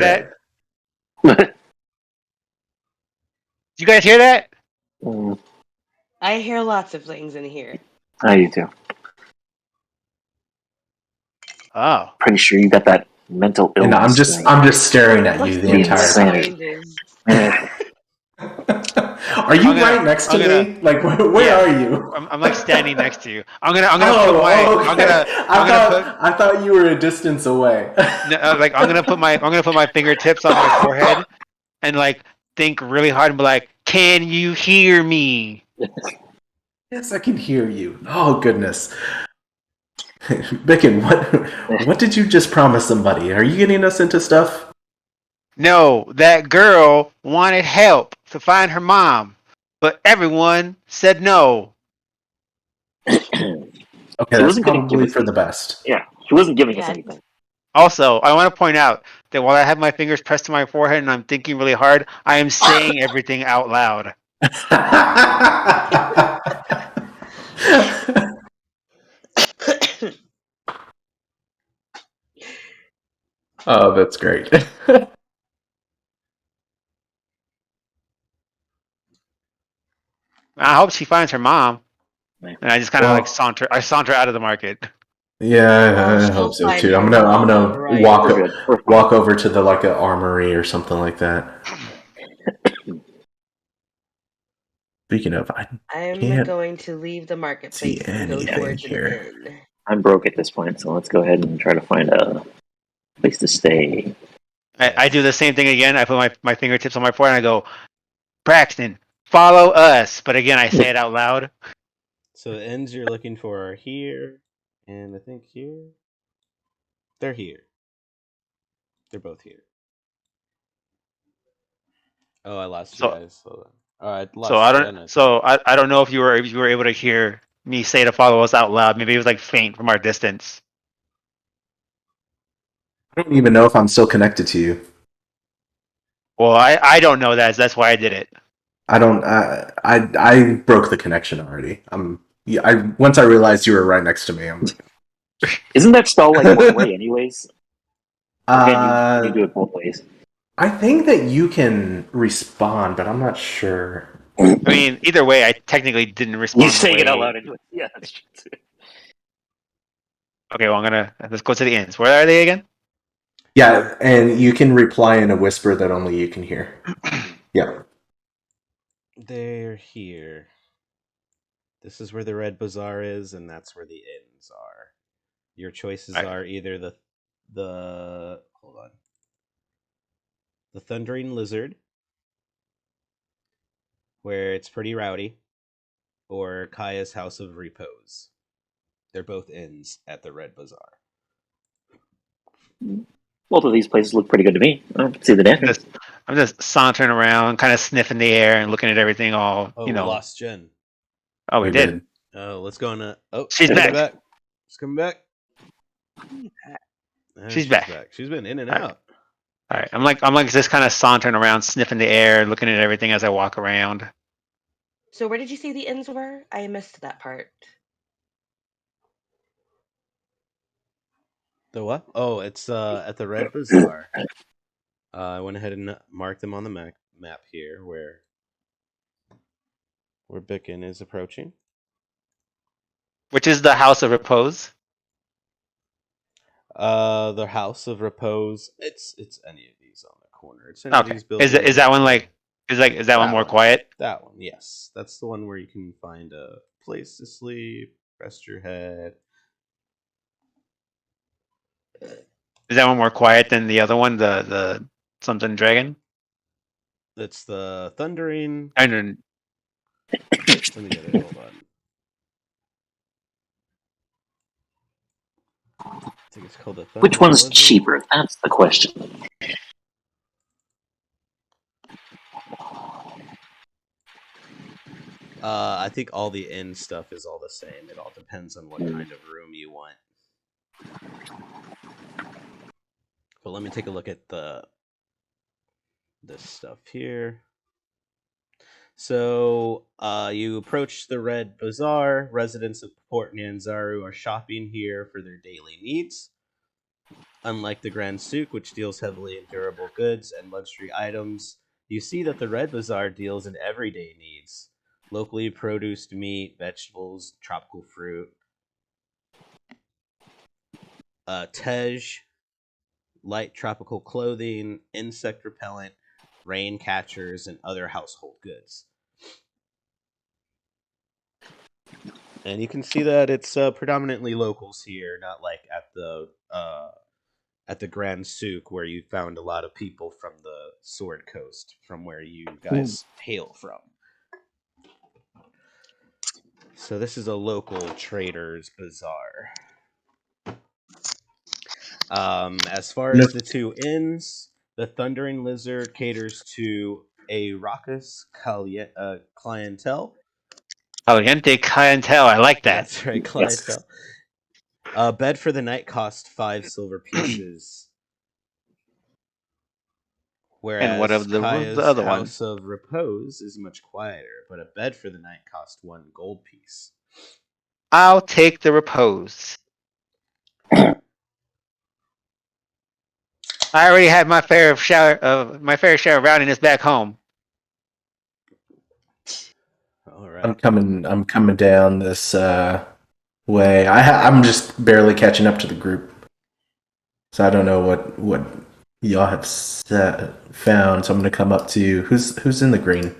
that? Did you guys hear that? I hear lots of things in here. I do too. Oh, Pretty sure you got that mental illness. And I'm just staring at you the Must be entire what time. kind is. Are you right next to me? Like, where are you? I'm like standing next to you. I'm gonna Okay. I thought you were a distance away. Like I'm gonna put my fingertips on my forehead and like think really hard and be like, "Can you hear me?" Yes, I can hear you. Oh goodness, Bicken, what did you just promise somebody? Are you getting us into stuff? No, that girl wanted help to find her mom, but everyone said no. Okay, She that's wasn't gonna give probably us for the best. Yeah, she wasn't giving us Yeah. anything. Also, I want to point out that while I have my fingers pressed to my forehead and I'm thinking really hard, I am saying everything out loud. Oh, that's great. I hope she finds her mom. And I just kind of Well- like saunter out of the market. Yeah, I she'll hope so find too. her I'm gonna mom, right. walk We're good. We're fine. walk over to the like an armory or something like that. Speaking of, I'm Can't going to leave the marketplace see and go anything towards here. an inn. I'm broke at this point, so let's go ahead and try to find a place to stay. I do the same thing again. I put my fingertips on my forehead and I go, Braxton, follow us. But again, I say it out loud. So the ends you're looking for are here, and I think here. They're here. They're both here. Oh, I lost you So- guys. Hold on. All right, So I don't know if you were able to hear me say to follow us out loud. Maybe it was like faint from our distance. I don't even know if I'm still connected to you. Well, I don't know that. So that's why I did it. I don't. I broke the connection already. Once I realized you were right next to me. Isn't that spell like one way, anyways? Or can you do it both ways? I think that you can respond, but I'm not sure. I mean, either way, I technically didn't respond. You saying it out loud anyway. Yeah, that's true. Okay, well, let's go to the ends. Where are they again? Yeah, and you can reply in a whisper that only you can hear. Yeah. They're here. This is where the Red Bazaar is, and that's where the inns are. Your choices are either the hold on, the Thundering Lizard, where it's pretty rowdy, or Kaya's House of Repose. They're both inns at the Red Bazaar. Both of these places look pretty good to me. I don't see the difference. I'm just sauntering around, kind of sniffing the air and looking at everything all, Oh, we lost Jen. Oh, we did. Oh, let's go on a... Oh, She's back. She's coming back. She's back. She's been in and All right. out. All right, I'm like just kind of sauntering around, sniffing the air, looking at everything as I walk around. So where did you say the inns were? I missed that part. The what? Oh, it's at the Red Bazaar. I went ahead and marked them on the map here, where Bicken is approaching. Which is the House of Repose? The House of Repose. It's any of these on the corner. It's any of Okay. these buildings. Is that one like is that one more quiet? That one, yes. That's the one where you can find a place to sleep, rest your head. Is that one more quiet than the other one, the something dragon? That's the Thundering. I don't. Let me get it. Hold on. I think it's called the Thundering. Which one's Blizzard. cheaper? That's the question. I think all the inn stuff is all the same. It all depends on what kind of room you want. But let me take a look at this stuff here. So, you approach the Red Bazaar. Residents of Port Nyanzaru are shopping here for their daily needs. Unlike the Grand Souk, which deals heavily in durable goods and luxury items, you see that the Red Bazaar deals in everyday needs. Locally produced meat, vegetables, tropical fruit. Tej, light tropical clothing, insect repellent, rain catchers, and other household goods. And you can see that it's predominantly locals here, not like at the Grand Souk where you found a lot of people from the Sword Coast, from where you guys hail from. So this is a local trader's bazaar. As far as the two inns, the Thundering Lizard caters to a raucous clientele. Caliente clientele. I like that. That's right, clientele. A bed for the night cost 5 silver pieces. Whereas And what of the Kaya's other one? House of Repose is much quieter, but a bed for the night cost 1 gold piece. I'll take the repose. I already had my fair share of rowdiness back home. All right. I'm coming down this way. I'm just barely catching up to the group, so I don't know what y'all have found. So I'm gonna come up to you. Who's in the green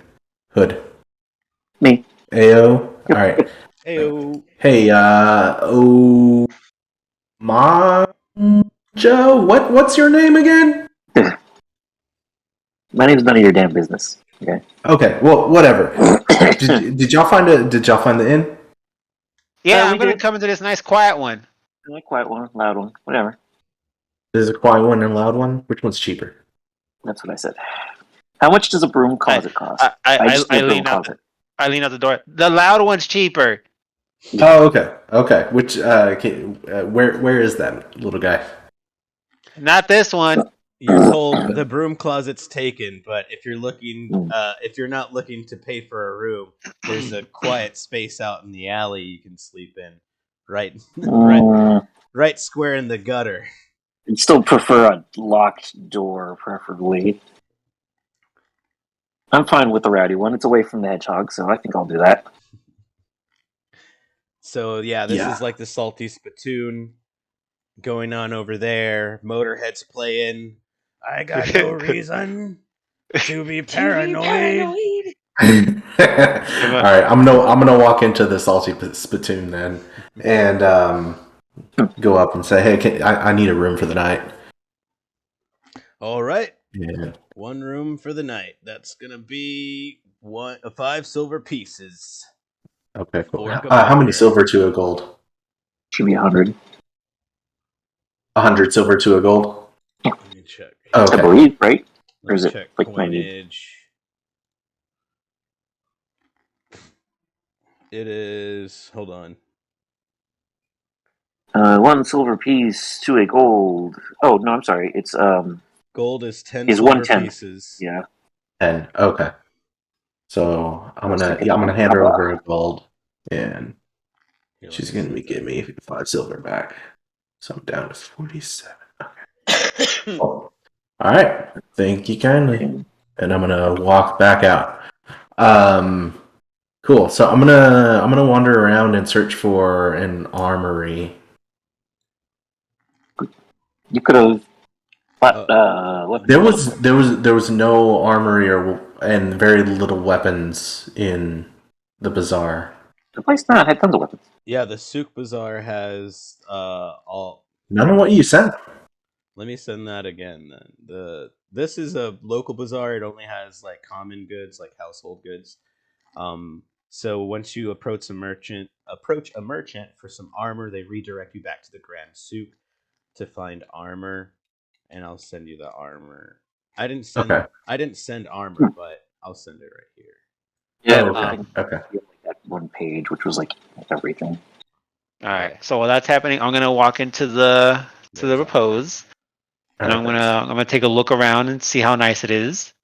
hood? Me. Ao. All right. Ayo. Hey, Joe. What's your name again? My name's none of your damn business. Okay. Okay. Well, whatever. Did y'all find the inn? Yeah, we I'm gonna did. come into this nice quiet one. A quiet one, loud one, whatever. There's a quiet one and a loud one. Which one's cheaper? That's what I said. How much does a broom closet cost? I lean out. I lean out the door. The loud one's cheaper. Oh, okay. Which where is that little guy? Not this one. You're told the broom closet's taken, but if you're not looking to pay for a room, there's a quiet space out in the alley you can sleep in, right square in the gutter. I'd still prefer a locked door, preferably. I'm fine with the rowdy one. It's away from the hedgehog, so I think I'll do that. So yeah, this is like the salty spittoon going on over there. Motorhead's playing. I got no reason to be paranoid. All right, I'm gonna walk into the salty spittoon then, and go up and say, "Hey, I need a room for the night." All right. Yeah. 1 room for the night. That's gonna be 5 silver pieces. Okay. Cool. For How many silver to a gold? Should be 100. 100 silver to a gold. Let me check. Okay. I believe, right? Let Or is me it check like coinage. It is. Hold on. 1 silver piece to a gold. Oh no, I'm sorry. It's Gold is 10 is silver 1/10. pieces. Yeah. 10. Okay. So I'm gonna hand her over a gold, and she's gonna give me 5 silver back. So I'm down to 47. Okay. All right. Thank you kindly. And I'm gonna walk back out. Cool. So I'm gonna wander around and search for an armory. You could have left There me one of was them. there was no armory and very little weapons in the bazaar. The place now had tons of weapons. Yeah, the Souk Bazaar has all. None of what you said. Let me send that again. Then this is a local bazaar. It only has like common goods, like household goods. So once you approach a merchant for some armor, they redirect you back to the Grand Souk to find armor, and I'll send you the armor. Okay. I didn't send armor, but I'll send it right here. Yeah, Oh, I okay. think Okay. you had, like, that one page, which was like everything. All right. So while that's happening, I'm gonna walk into the There's armor. repose, and All right. I'm gonna take a look around and see how nice it is.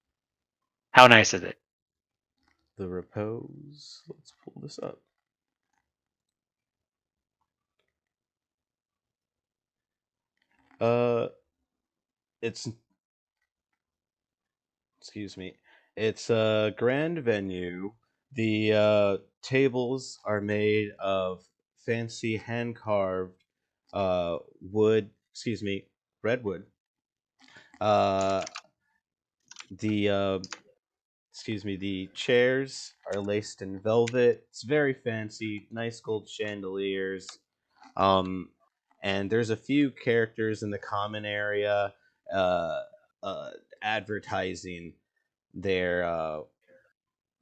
How nice is it? The repose. Let's pull this up. It's excuse me. It's a grand venue. The tables are made of fancy hand carved wood. Excuse me, redwood. Uh, the the chairs are laced in velvet. It's very fancy. Nice gold chandeliers. Um, and there's a few characters in the common area uh, uh, advertising their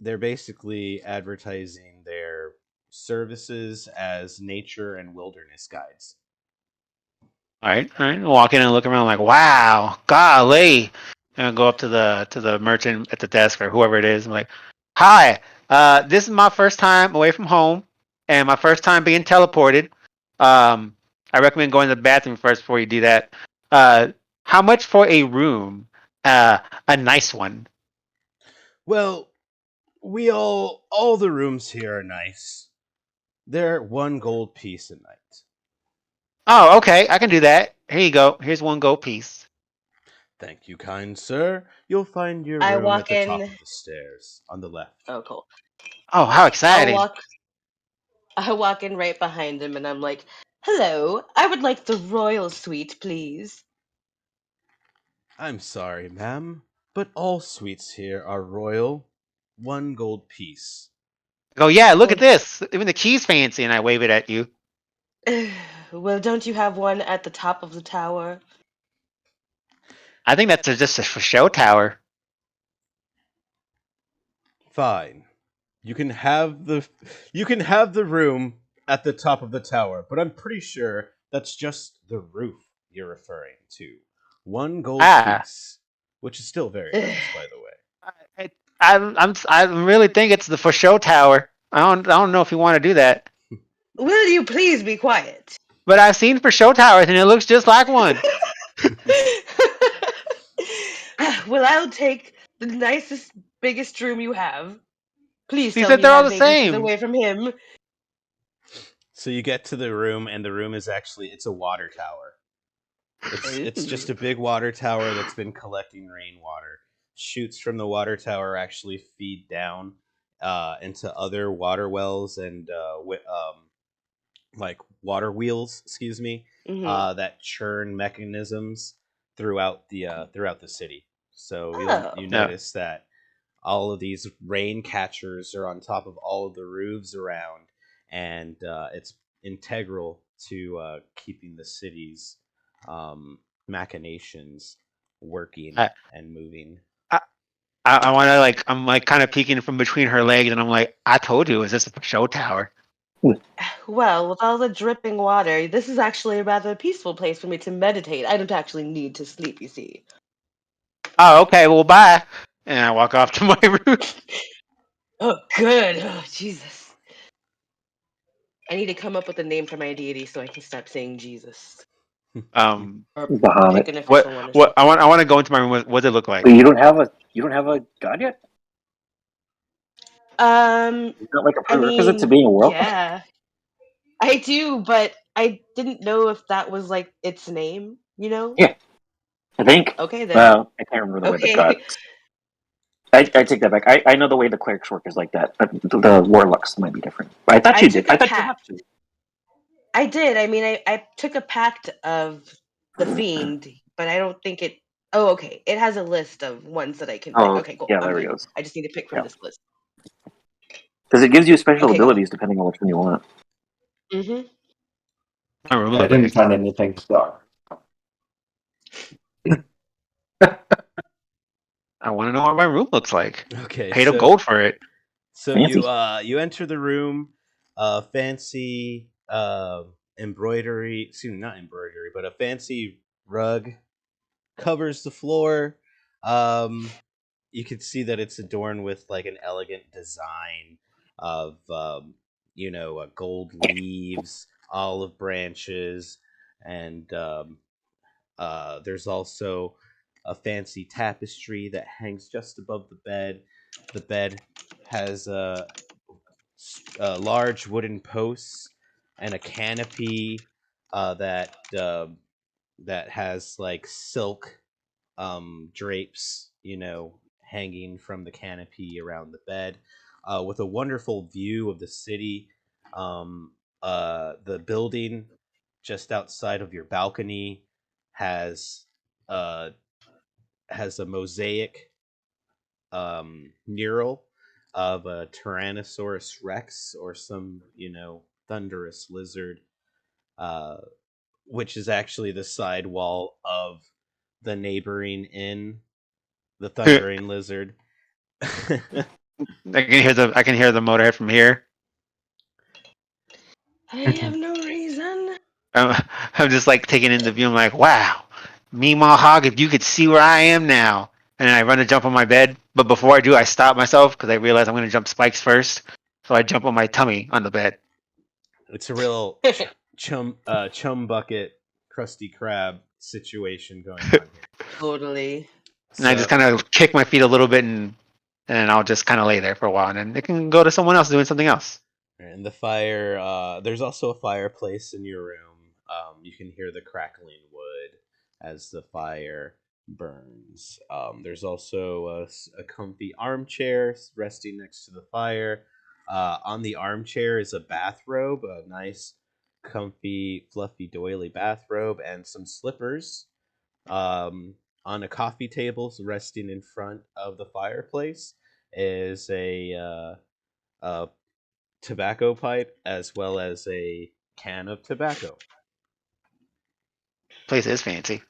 they're basically advertising their services as nature and wilderness guides. All right. All right. Walk in and look around like, wow, golly, and I go up to the merchant at the desk or whoever it is. I'm like, hi, this is my first time away from home and my first time being teleported. I recommend going to the bathroom first before you do that. Uh, how much for a room? A nice one. Well, we all the rooms here are nice. They're 1 gold piece a night. Oh, okay, I can do that. Here you go. Here's 1 gold piece. Thank you, kind sir. You'll find your I room at walk the top in. of the stairs on the left. Oh, cool. Oh, how I'll exciting! walk. I walk in right behind him, and I'm like, "Hello, I would like the royal suite, please." I'm sorry, ma'am, but all suites here are royal. 1 gold piece. I go, yeah, look Well, at this. Even the key's fancy, and I wave it at you. well, don't you have one at the top of the tower? I think that's just a for show tower. Fine. You can have the room at the top of the tower, but I'm pretty sure that's just the roof you're referring to. 1 gold Ah, piece, which is still very nice, by the way. I really think it's the for show tower. I don't know if you want to do that, Will you please be quiet? but I've seen for show towers, and it looks just like one. Well, I'll take the nicest, biggest room you have. Please He tell said me they're all my the baby she's same. away from him. So you get to the room, and the room is actually it's a water tower. It's just a big water tower that's been collecting rainwater. Shoots from the water tower actually feed down into other water wells and like water wheels, excuse me, Hmm. that churn mechanisms throughout the city. So you Oh. No. notice that all of these rain catchers are on top of all of the roofs around, and it's integral to keeping the city's machinations working I and moving. I, I want to like I'm like kind of peeking from between her legs, and I'm like, I told you, it was just a for show tower. Well, with all the dripping water, this is actually a rather peaceful place for me to meditate. I don't actually need to sleep, you see. Oh, okay, well, bye. And I walk off to my room. Oh, good. Oh, Jesus. I need to come up with a name for my deity so I can stop saying Jesus. Or pick Bahamut. an official one or What something. I want to go into my room. What does it look like? Wait, you don't have a god yet? Is that like a I prerequisite to mean, being a world? yeah. I do, but I didn't know if that was like its name, you know? Yeah, I think. Okay then. Well, I can't remember the way the Okay. gods I take that back. I know the way the clerics work is like that, but the warlocks might be different. I thought I you took did. I a thought you pact. have to. I did. I mean, I took a pact of the fiend, but I don't think it. Oh, okay. It has a list of ones that I can pick. Oh, Okay, cool. yeah, I'm there it good. goes. I just need to pick from Yeah. this list. Because it gives you special Okay. abilities depending on which one you want. Mm-hmm. My room I looked didn't like find anything dark. I want to know what my room looks like. Okay, Paid a gold for it. so Fancy. you enter the room, fancy embroidery. Excuse me, not embroidery, but a fancy rug covers the floor. You can see that it's adorned with like an elegant design of gold leaves, olive branches, and there's also a fancy tapestry that hangs just above the bed. The bed has large wooden posts and a canopy that has like silk drapes, hanging from the canopy around the bed, with a wonderful view of the city. The building just outside of your balcony has uh, has a mosaic mural of a Tyrannosaurus Rex or some thunderous lizard, uh, which is actually the side wall of the neighboring inn, the I Thundering Lizard. I can hear the motorhead from here. I have no reason. I'm just like taking in the view. I'm like, wow, Meemaw Hog, if you could see where I am now. And then I run to jump on my bed, but before I do, I stop myself because I realize I'm going to jump spikes first. So I jump on my tummy on the bed. It's a real chum bucket, Krusty Krab situation going on here. Totally. And I just So kind of kick my feet a little bit, and I'll just kind of lay there for a while, and then it can go to someone else doing something else. and the fire, there's also a fireplace in your room. You can hear the crackling wood as the fire burns. There's also a comfy armchair resting next to the fire. On the armchair is a bathrobe, a nice, comfy, fluffy, doily bathrobe, and some slippers. On a coffee table resting in front of the fireplace is a tobacco pipe as well as a can of tobacco. Place is fancy.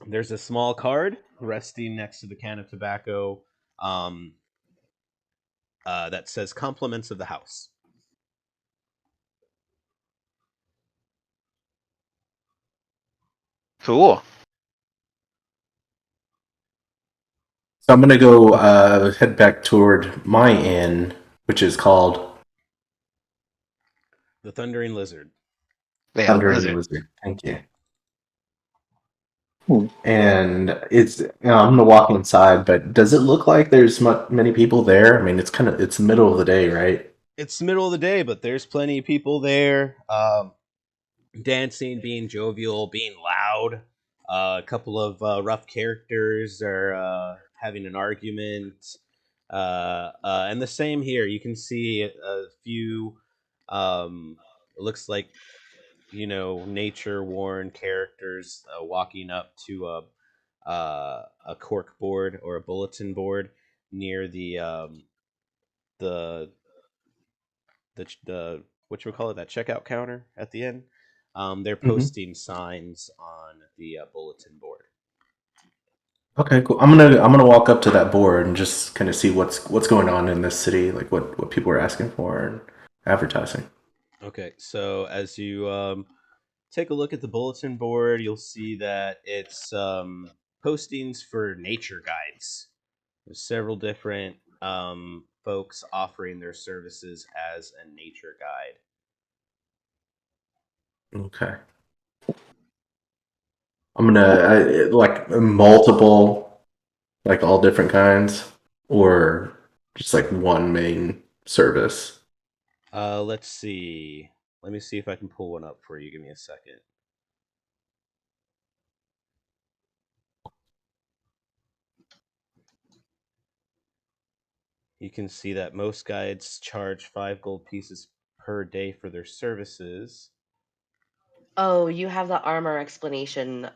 There's a small card resting next to the can of tobacco, um, that says "Compliments of the House." Cool. So I'm gonna go head back toward my inn, which is called The Thundering Lizard. Yeah, Thundering lizard. Lizard. Thank you. Hmm. And I'm gonna walk inside, but does it look like there's many people there? I mean, it's the middle of the day, right? It's the middle of the day, but there's plenty of people there, dancing, being jovial, being loud. A couple of rough characters are having an argument. And the same here. You can see a few. It looks like nature worn characters walking up to a cork board or a bulletin board near the the what you would call it, that checkout counter at the end. They're Mm-hmm. posting signs on the bulletin board. Okay, cool. I'm gonna walk up to that board and just kind of see what's going on in this city, like what people are asking for and advertising. Okay, so as you take a look at the bulletin board, you'll see that it's postings for nature guides. There's several different folks offering their services as a nature guide. Okay. I'm gonna like multiple, like all different kinds, or just like one main service. Let's see. Let me see if I can pull one up for you. Give me a second. You can see that most guides charge 5 gold pieces per day for their services. Oh, you have the armor explanation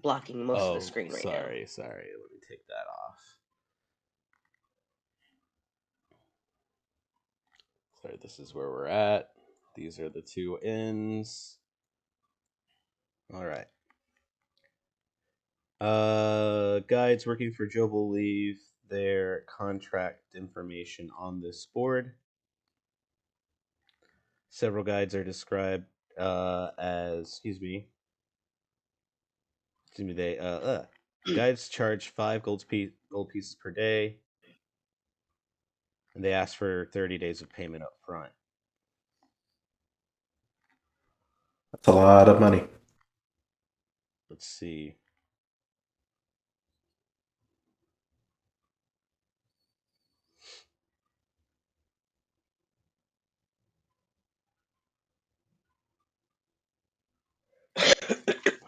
blocking most of the screen right now. Sorry. Let me take that off. Sorry, this is where we're at. These are the 2 ends. All right. Guides working for Job will leave their contract information on this board. Several guides are described as, guides charge 5 gold pieces per day, and they ask for 30 days of payment up front. That's a lot of money. Let's see.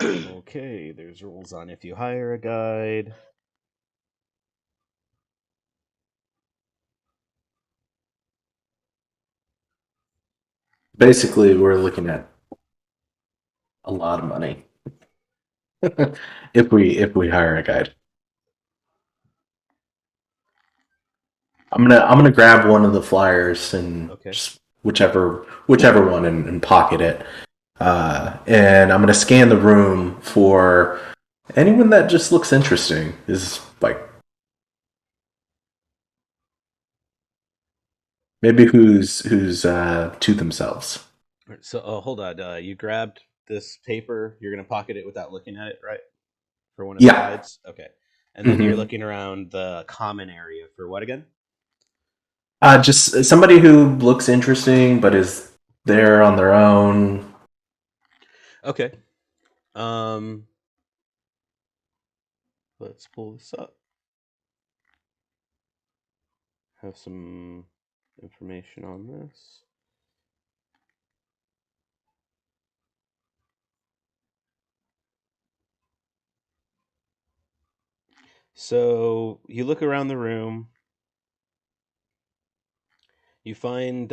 Okay, there's rules on if you hire a guide. Basically, we're looking at a lot of money if we hire a guide. I'm gonna grab one of the flyers and just whichever one and pocket it. And I'm gonna scan the room for anyone that just looks interesting. Is like maybe who's to themselves. So, hold on. You grabbed this paper. You're gonna pocket it without looking at it, right? For one of the guides. Okay. And then you're looking around the common area for what again? Just somebody who looks interesting but is there on their own. Okay. Let's pull this up. Have some information on this. So you look around the room. You find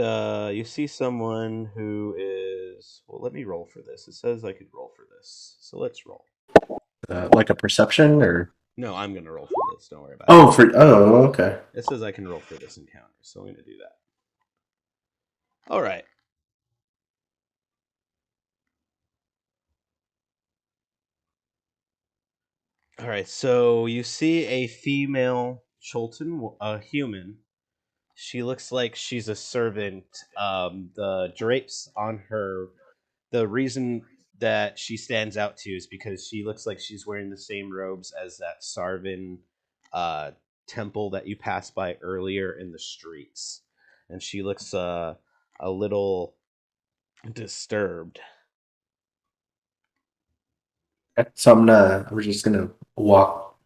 you see someone who is, well, let me roll for this. It says I could roll for this, so let's roll. Like a perception or no, I'm gonna roll for this. Don't worry about it. Okay. It says I can roll for this encounter, so I'm gonna do that. All right. All right. So you see a female Cholton, a human. She looks like she's a servant. The drapes on her, the reason that she stands out to is because she looks like she's wearing the same robes as that Sarvin temple that you passed by earlier in the streets. And she looks a little disturbed. So we're just gonna walk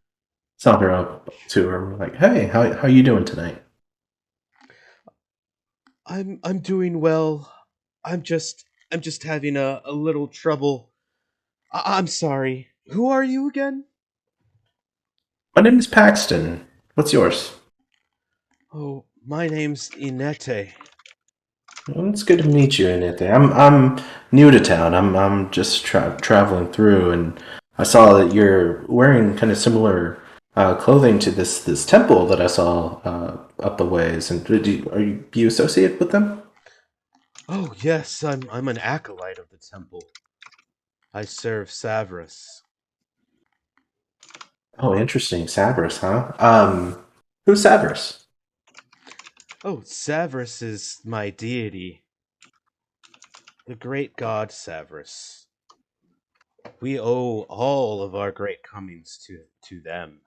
her up to her, like, hey, how you doing tonight? I'm doing well. I'm just having a little trouble. I'm sorry. Who are you again? My name is Paxton. What's yours? Oh, my name's Inete. Well, it's good to meet you, Anite. I'm new to town. I'm just traveling through, and I saw that you're wearing kind of similar clothing to this temple that I saw up a ways. And are you associated with them? Oh yes, I'm an acolyte of the temple. I serve Savras. Oh, interesting. Savras, huh? Who's Savras? Oh, Savras is my deity. The great god Savras. We owe all of our great comings to them.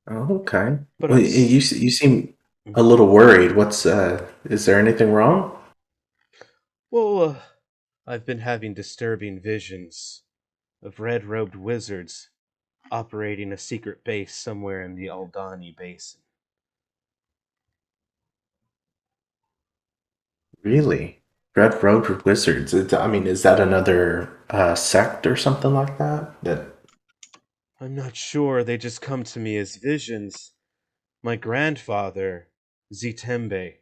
Oh, okay. But Well, you seem a little worried. What's is there anything wrong? Well, I've been having disturbing visions of red-robed wizards operating a secret base somewhere in the Aldani Basin. Really? Red Road Wizards. I mean, is that another sect or something like that? I'm not sure. They just come to me as visions. My grandfather, Zitembe,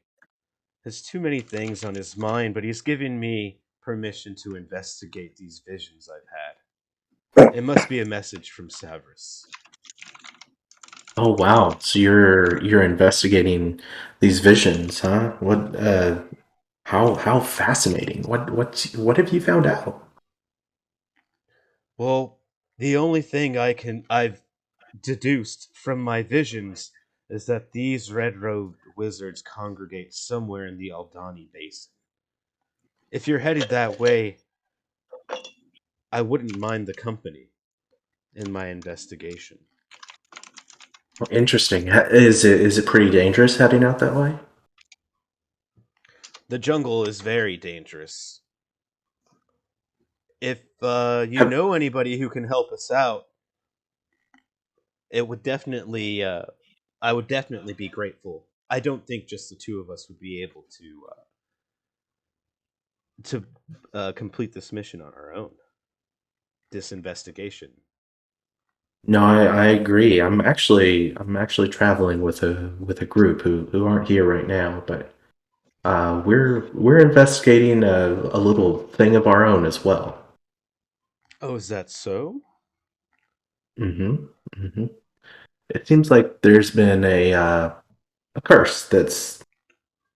has too many things on his mind, but he's given me permission to investigate these visions I've had. It must be a message from Savras. Oh wow! So you're investigating these visions, huh? What? How fascinating! What have you found out? Well, the only thing I've deduced from my visions is that these red-robed wizards congregate somewhere in the Aldani Basin. If you're headed that way, I wouldn't mind the company in my investigation. Interesting. Is it pretty dangerous heading out that way? The jungle is very dangerous. If you Have- know anybody who can help us out, it would definitely. I would definitely be grateful. I don't think just the two of us would be able to complete this mission on our own. This investigation. No, I agree. I'm actually traveling with a group who aren't here right now, but we're investigating a little thing of our own as well. Oh, is that so? Mm-hmm. Mm-hmm. It seems like there's been a curse that's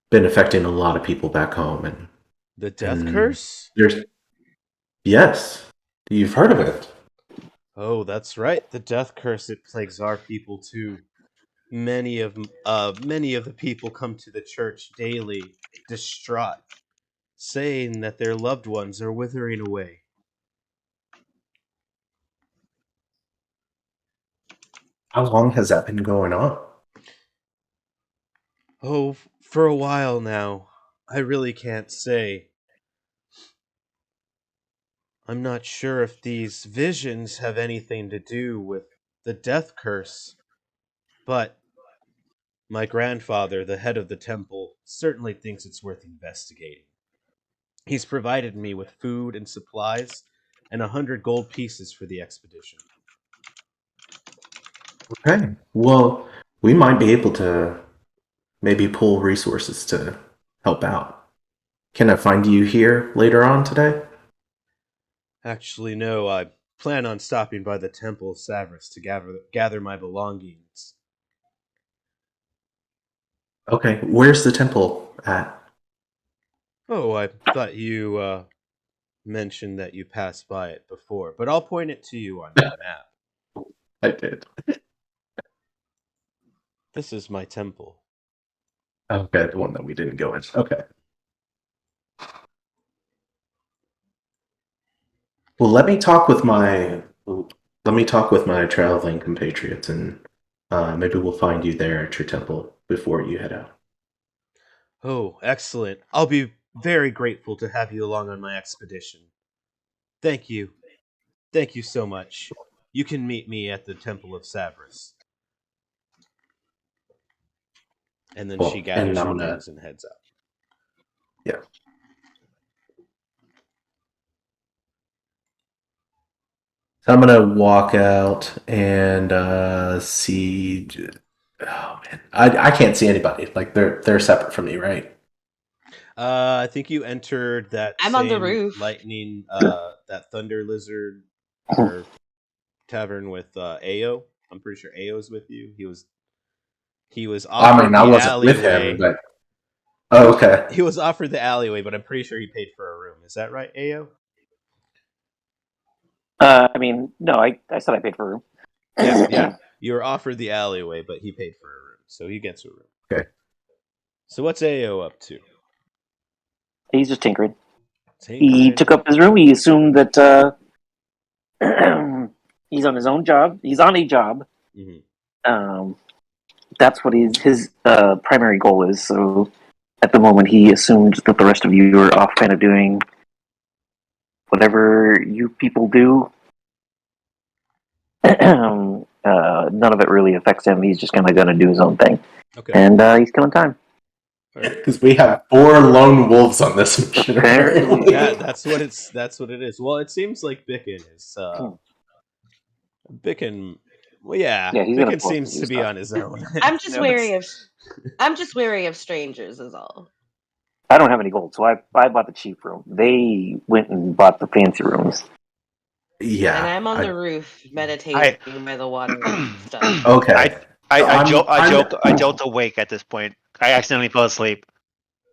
been affecting a lot of people back home, The death and curse? there's yes, you've heard of it. Oh, that's right. The death curse, it plagues our people too. Many of the people come to the church daily, distraught, saying that their loved ones are withering away. How long has that been going on? Oh, for a while now. I really can't say. I'm not sure if these visions have anything to do with the death curse, but my grandfather, the head of the temple, certainly thinks it's worth investigating. He's provided me with food and supplies and 100 gold pieces for the expedition. Okay, well, we might be able to maybe pull resources to help out. Can I find you here later on today? Actually, no, I plan on stopping by the Temple of Savras to gather my belongings. Okay, where's the temple at? Oh, I thought you mentioned that you passed by it before, but I'll point it to you on my map. I did. This is my temple. Okay, the one that we didn't go in. Okay. Well, let me talk with my traveling compatriots, and maybe we'll find you there at your temple before you head out. Oh, excellent. I'll be very grateful to have you along on my expedition. Thank you. Thank you so much. You can meet me at the Temple of Savras. And then she Well, and gathers her things and heads out. yeah. So I'm gonna walk out and see. Oh man, I can't see anybody. Like they're separate from me, right? I think you entered that I'm same on the roof. lightning, that thunder lizard or tavern with Ao. I'm pretty sure Ao's with you. He was I offered mean, I the wasn't with alleyway. him, but oh, okay. He was offered the alleyway, but I'm pretty sure he paid for a room. Is that right, Ao? I mean, no, I said I paid for a room. Yeah. You were offered the alleyway, but he paid for a room, so he gets a room. Okay. So what's Ao up to? He's just tinkering. He Tinkering. took up his room. He assumed that he's on his own job. He's on a job. Mm-hmm. That's what his primary goal is. So at the moment, he assumed that the rest of you are off kind of doing whatever you people do. None of it really affects him. He's just kind of going to do his own thing. Okay. And he's killing time. Because we have 4 lone wolves on this mission. Apparently. Yeah, that's what it is. Well, it seems like Bicken is Bicken Well, yeah, Yeah, he's gonna Bicken pull up seems some to new be stuff. on his own. I'm just You know, wary of strangers is all. I don't have any gold, so I bought the cheap room. They went and bought the fancy rooms. And Yeah. I'm on the roof I meditating by the water and stuff. Okay. So I jolt awake at this point. I accidentally fell asleep.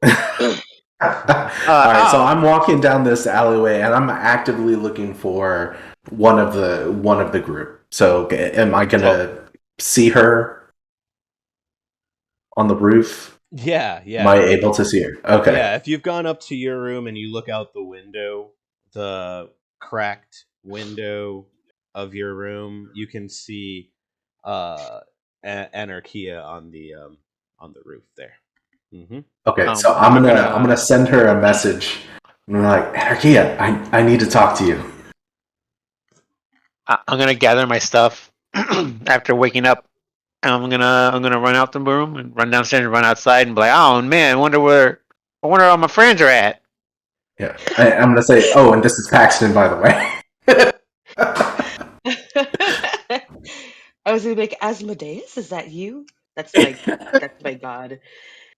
All right, so Oh, I'm walking down this alleyway and I'm actively looking for one of the group. So am I gonna see her on the roof? yeah, Am I yeah. able to see her? Okay. Yeah, if you've gone up to your room and you look out the window, the cracked window of your room, you can see Anarchia on the roof there. Mm-hmm. Okay, so I'm gonna send her a message. I'm like, Anarchia, I need to talk to you. I'm gonna gather my stuff after waking up. And I'm gonna run out the room and run downstairs and run outside and be like, oh man, I wonder where all my friends are at. Yeah. I'm gonna say, oh, and this is Paxton, by the way. I was gonna be like, Asmodeus, is that you? That's my god.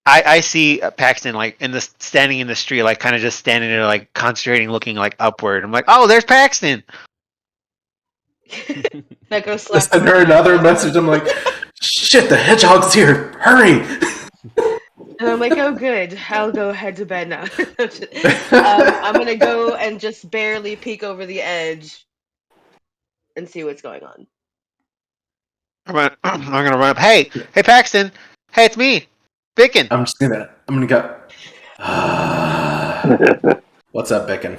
I see Paxton like standing in the street, like kind of just standing there, like concentrating, looking like upward. I'm like, oh, there's Paxton. Now go I slap send him her on the another back. message. I'm like, shit, the hedgehog's here. Hurry. And I'm like, oh, good. I'll go head to bed now. I'm gonna go and just barely peek over the edge and see what's going on. I'm gonna run up. Hey, Paxton. Hey, it's me, Bicken. I'm gonna go. What's up, Bicken?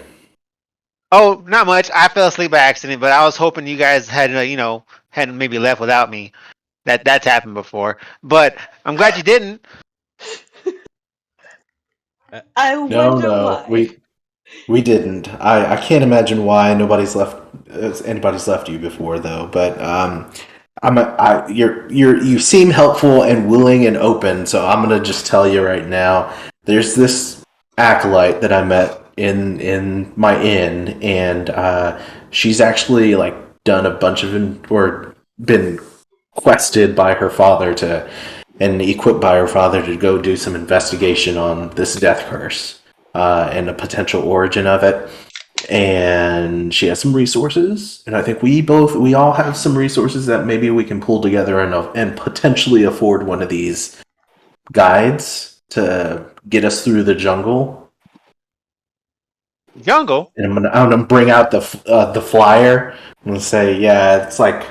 Oh, not much. I fell asleep by accident, but I was hoping you guys had, hadn't maybe left without me. That's happened before, but I'm glad you didn't. I No, wonder no, why. we didn't. I can't imagine why anybody's left you before though. But you seem helpful and willing and open. So I'm gonna just tell you right now. There's this acolyte that I met in my inn, and she's actually like done a bunch of or been quested by her father to and equipped by her father to go do some investigation on this death curse and the potential origin of it. And she has some resources, and I think we all have some resources that maybe we can pull together and potentially afford one of these guides to get us through the jungle. Jungle. And I'm gonna bring out the flyer. I'm gonna say, yeah, it's like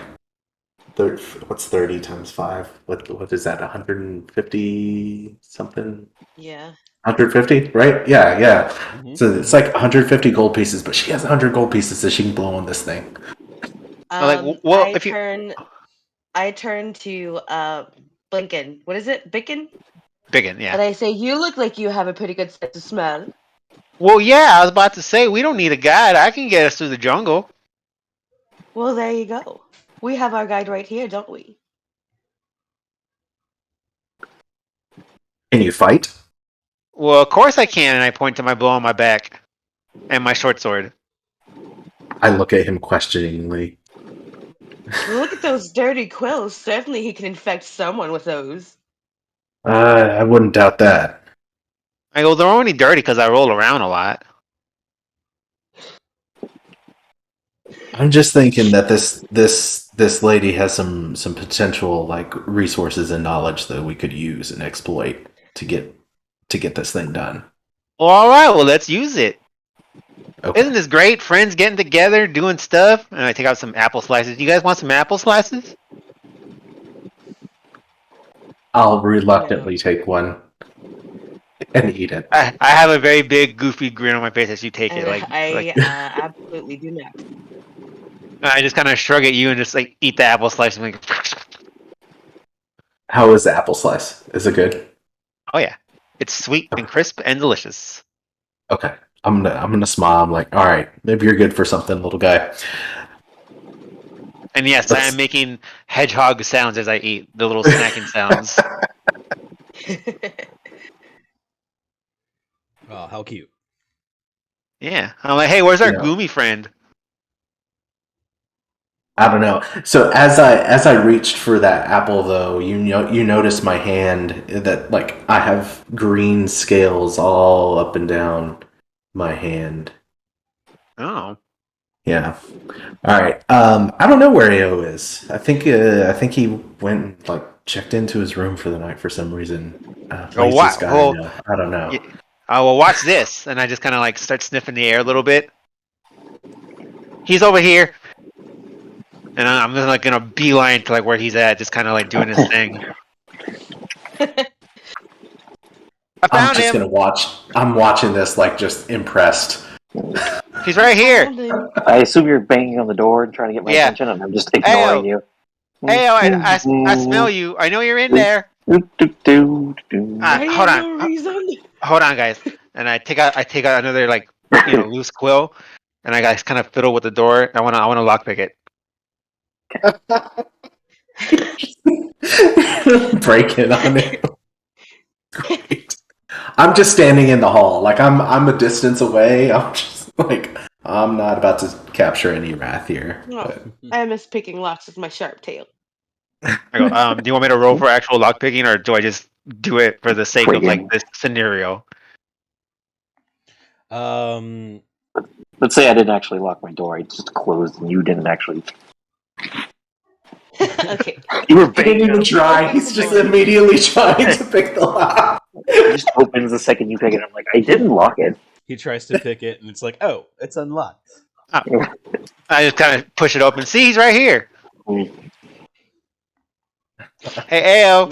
what's 30 times 5? What is that? 150 something? Yeah. 150, right? Yeah, yeah. Mm-hmm. So it's like 150 gold pieces, but she has 100 gold pieces that she can blow on this thing. Well, I if you turn to Blinken. What is it? Bicken? Biggin, yeah. And I say, you look like you have a pretty good sense of smell. Well, yeah, I was about to say we don't need a guide. I can get us through the jungle. Well, there you go. We have our guide right here, don't we? Can you fight? Well, of course I can, and I point to my bow on my back and my short sword. I look at him questioningly. Look at those dirty quills. Certainly he can infect someone with those. I wouldn't doubt that. I go, they're only dirty because I roll around a lot. I'm just thinking that this lady has some potential like resources and knowledge that we could use and exploit to get this thing done. Well, all right, well, let's use it. Okay. Isn't this great? Friends getting together, doing stuff. And I take out some apple slices. You guys want some apple slices? I'll reluctantly take one and eat it. I have a very big, goofy grin on my face as you take it. And Like absolutely do not. I just kind of shrug at you and just like eat the apple slice. And like, How is the apple slice? Is it good? oh yeah, it's sweet and crisp and delicious. Okay. I'm gonna smile. I'm like, all right, maybe you're good for something, little guy. And yes, I am making hedgehog sounds as I eat, the little snacking sounds. Oh, how cute. Yeah, I'm like, hey, where's our Yeah. gloomy friend? I don't know. So as I reached for that apple, though, you notice my hand that like I have green scales all up and down my hand. Oh. Yeah. All right. I don't know where AO is. I think he went and, like checked into his room for the night for some reason. Oh, Laziest wow. guy I Well, know. I don't know. yeah. Well, watch this. And I just kind of like start sniffing the air a little bit. He's over here. And I'm just like gonna beeline to like where he's at, just kind of like doing his thing. I I'm found just him. gonna watch. I'm watching this like just impressed. He's right here. Found him. I assume you're banging on the door and trying to get my Yeah. attention, and I'm just ignoring Ayo. you. Ayo, I smell you. I know you're in there. Hold I Hold have on. no reason. Hold on, guys. And I take out another like loose quill, and I guys kind of fiddle with the door. I wanna lockpick it. Break it on it. Great. I'm just standing in the hall. Like I'm a distance away. I'm just like I'm not about to capture any wrath here. No. But I miss picking locks with my sharp tail. I go, do you want me to roll for actual lockpicking, or do I just do it for the sake of like this scenario? Let's say I didn't actually lock my door. I just closed, and you didn't actually. Okay. You were he didn't banging even on try. He's just immediately trying to pick the lock. it. Just opens the second you pick it. I'm like, I didn't lock it. He tries to pick it, and it's like, oh, it's unlocked. I just kind of push it open. See, he's right here. Hey, Ao.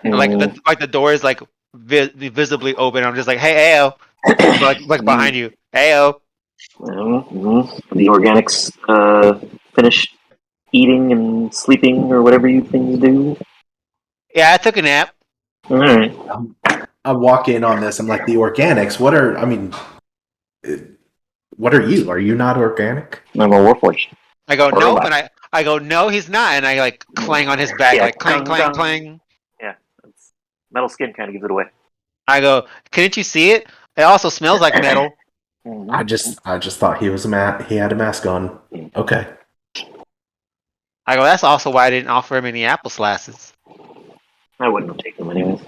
Like the door is like visibly open. I'm just like, hey, Ao. like behind you. Ao. The organics finished eating and sleeping or whatever you things do. Yeah, I took a nap. All right. I walk in on this. I'm like, the organics. What are you? Are you not organic? I'm a warforged. I go, Or no, robot. and I go, no, he's not. And I like clang on his back, Yeah, like clang, clang, clang, clang. Yeah, it's, metal skin kind of gives it away. I go, couldn't you see it? It also smells like metal. I just thought he was he had a mask on. Okay. I go, that's also why I didn't offer him any apple slices. I wouldn't have taken them anyways.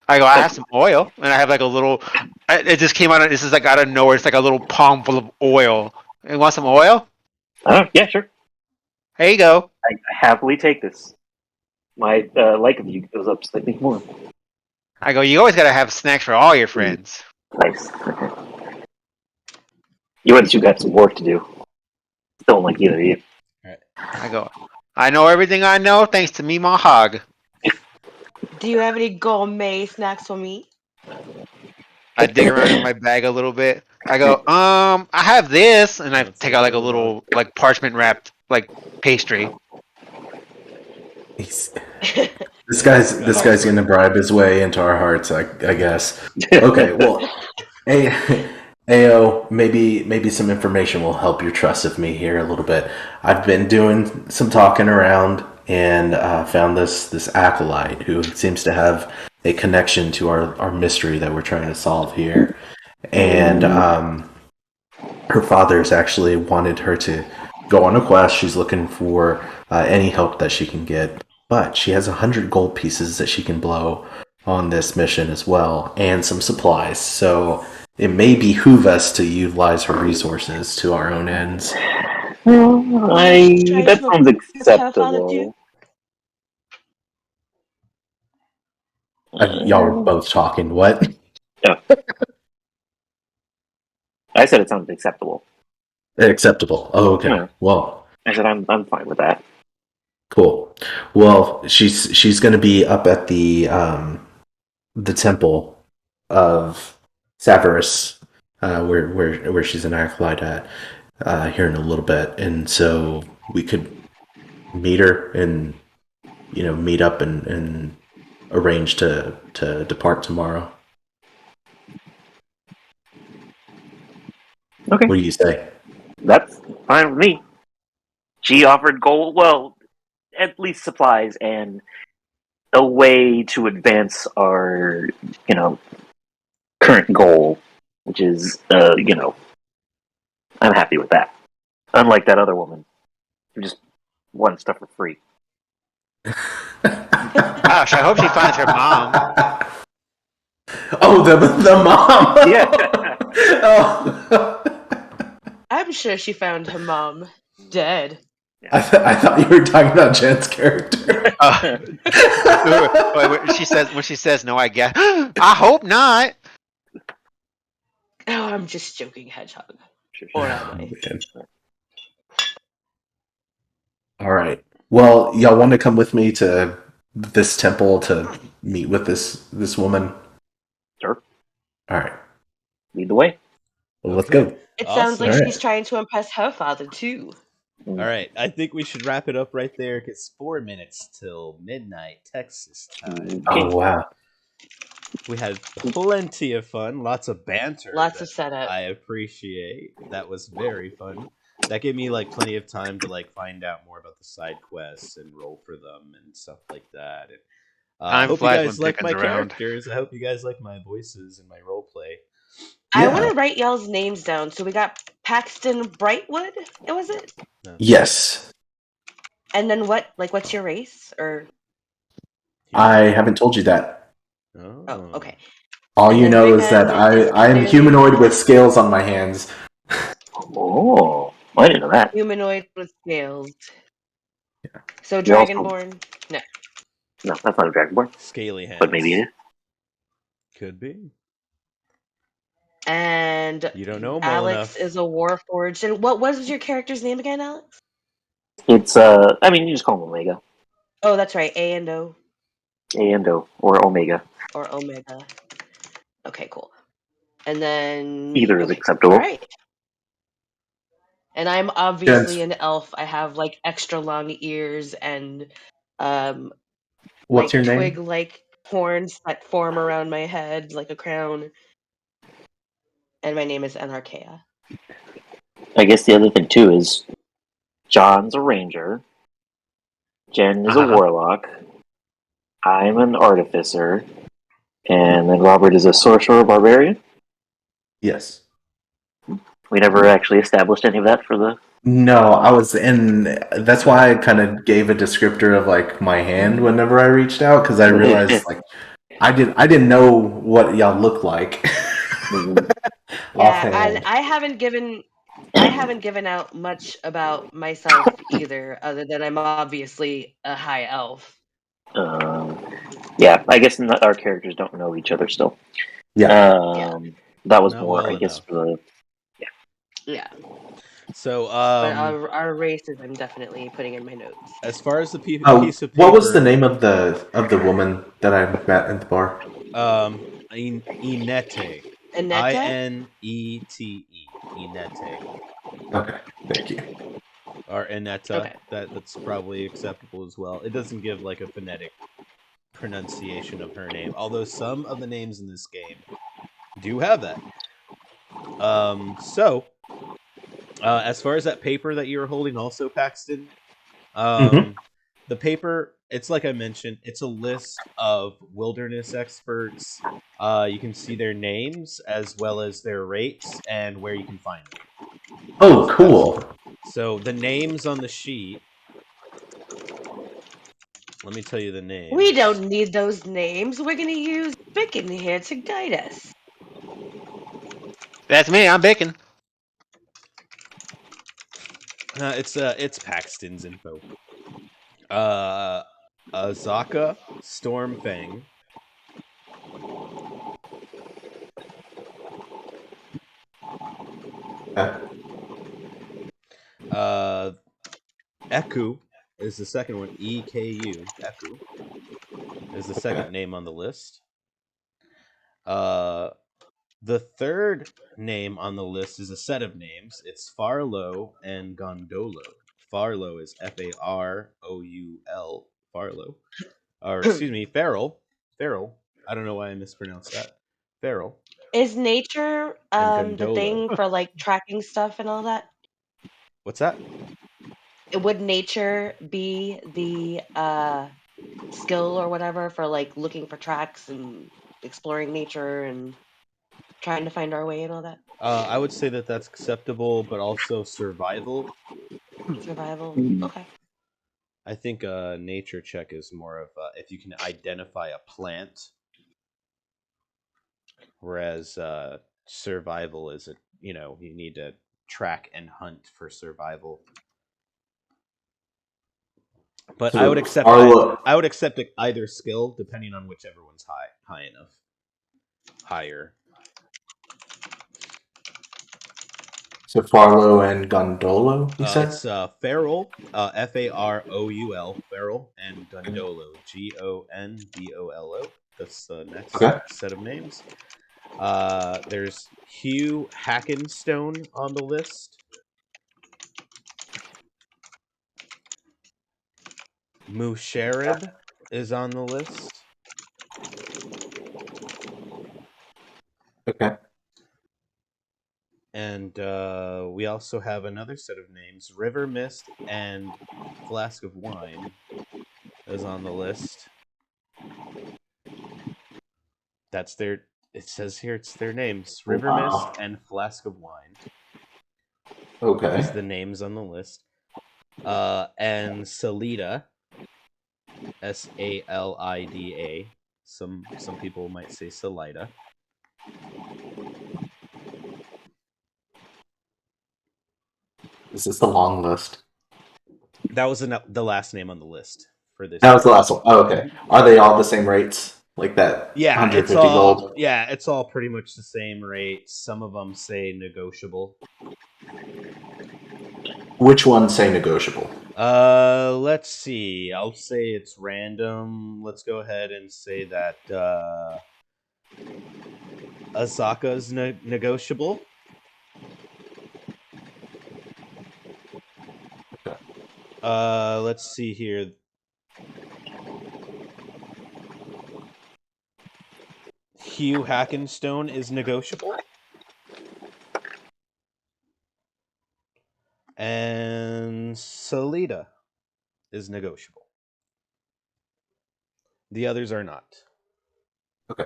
I go, I have some oil, and I have like a little. It just came out. This is like out of nowhere. It's like a little palm full of oil. You want some oil? Yeah, sure. Here you go. I happily take this. My like of you goes up slightly more. I go, you always gotta have snacks for all your friends. Nice. Okay. You ones, you got some work to do. Don't like either of you. I go, I know everything I know thanks to me, my hog. Do you have any gourmet snacks for me? I dig around in my bag a little bit. I go, I have this, and I take out like a little like parchment wrapped like pastry. This guy's gonna bribe his way into our hearts, I guess. Okay, well, Ao, maybe some information will help your trust of me here a little bit. I've been doing some talking around and found this acolyte who seems to have a connection to our mystery that we're trying to solve here, and her father's actually wanted her to go on a quest. She's looking for any help that she can get, but she has 100 gold pieces that she can blow on this mission as well, and some supplies. So it may behoove us to utilize her resources to our own ends. That sounds acceptable. Y'all were both talking. What? Yeah. I said it sounds acceptable. Acceptable. Oh, okay. Yeah. Well, I said I'm fine with that. cool. Well, she's going to be up at the temple of Severus, where she's an acolyte at here in a little bit, and so we could meet her and meet up and arrange to depart tomorrow. Okay. What do you say? That's fine with me. She offered gold, well, at least supplies and a way to advance our, current goal, which is, I'm happy with that. Unlike that other woman, who just wanted stuff for free. Gosh, I hope she finds her mom. Oh, the mom. Yeah. Oh. I'm sure she found her mom dead. I thought you were talking about Jen's character. When she says no, I guess. I hope not. Oh, I'm just joking, Hedgehog. Or am I? Man. All right. Well, y'all want to come with me to this temple to meet with this woman? Sure. All right. Lead the way. Well, let's Okay. go. It sounds like Awesome. she's trying to impress her father, too. All right, I think we should wrap it up right there. It's 4 minutes till midnight Texas time. Oh wow. We had plenty of fun, lots of banter. Lots that of setup. I appreciate. That was very fun. That gave me like plenty of time to like find out more about the side quests and roll for them and stuff like that. And I I'm hope you flat guys when like Pickin's my around. characters. I hope you guys like my voices and my role play. I Yeah. want to write y'all's names down. So we got Paxton Brightwood, was it? No. Yes. And then what? Like, what's your race? Or I haven't told you that. oh, okay. All And you then know is that Rickon is I am clearly humanoid with scales on my hands. Oh, I didn't know that. humanoid with scales. So You're also- Dragonborn? No. No, that's not a Dragonborn, Scaly hands. but maybe it is. Could be. And You don't know him well Alex enough. is a Warforged. And what was your character's name again, Alex? It's I mean, you just call him Omega, Oh, that's right. A and O A and O, or Omega. or Omega. Okay, cool. And then Either is okay, acceptable. all right. And I'm obviously Gents. an elf. I have like extra long ears and um What's like your name? twig-like horns that form around my head like a crown. And my name is Anarchea. I guess the other thing too is John's a ranger, Jen is a warlock, I'm an artificer, and then Robert is a sorcerer barbarian. Yes. We never actually established any of that for the. No, I was in. That's why I kind of gave a descriptor of like my hand whenever I reached out because I realized like I didn't know what y'all look like. Yeah, and Offhand. I haven't given out much about myself either, other than I'm obviously a high elf. Yeah, I guess our characters don't know each other still. Yeah. That was Not more, well I guess, enough. for the. Yeah. So, But our races I'm definitely putting in my notes. as far as the piece of paper, what was the name of the woman that I met at the bar? Inete. Aneta? Inete. Inete. Okay, thank you. Or Ineta. Okay. That's probably acceptable as well. It doesn't give like a phonetic pronunciation of her name, although some of the names in this game do have that. So as far as that paper that you were holding, also Paxton, the paper, it's like I mentioned, it's a list of wilderness experts. You can see their names as well as their rates and where you can find them. Oh, cool. So the names on the sheet. Let me tell you the names. We don't need those names. We're gonna use Bicken here to guide us. That's me. I'm Bacon. It's Paxton's info. Azaka Stormfang. Eku is the second one. EKU. Eku is the second name on the list. The third name on the list is a set of names. It's Farlow and Gondolo. Farlow is Faroul. Farlow. Or, excuse me, Farrell. Farrell. I don't know why I mispronounced that. Farrell. Is nature And the Gondola. thing for like tracking stuff and all that? What's that? Would nature be the skill or whatever for like looking for tracks and exploring nature and trying to find our way and all that. I would say that that's acceptable, but also survival. Survival. Hmm. Okay. I think a nature check is more of if you can identify a plant, whereas survival is you need to track and hunt for survival. But I would So accept Farlow, I would accept either skill depending on whichever one's high enough. Higher. so Farlow and Gondolo, you said? It's Feral, Faroul, Feral, and Gondolo, Gondolo. That's the next Okay. set of names. There's Hugh Hackenstone on the list. Musharib is on the list. Okay. And we also have another set of names. River Mist and Flask of Wine is on the list. That's their. It says here it's their names. River Mist Wow. and Flask of Wine Okay. is the names on the list. And Salida, Salida. Some people might say Salida. Is this the long list? That was the last name on the list for this. That was the last one. Oh, okay. Are they all the same rates? Like that Yeah, 150 gold? it's all pretty much the same rate. Some of them say negotiable. Which ones say negotiable? Let's see. I'll say it's random. Let's go ahead and say that Asaka's negotiable. Okay. Let's see here. Hugh Hackenstone is negotiable. And Salida is negotiable. The others are not. Okay.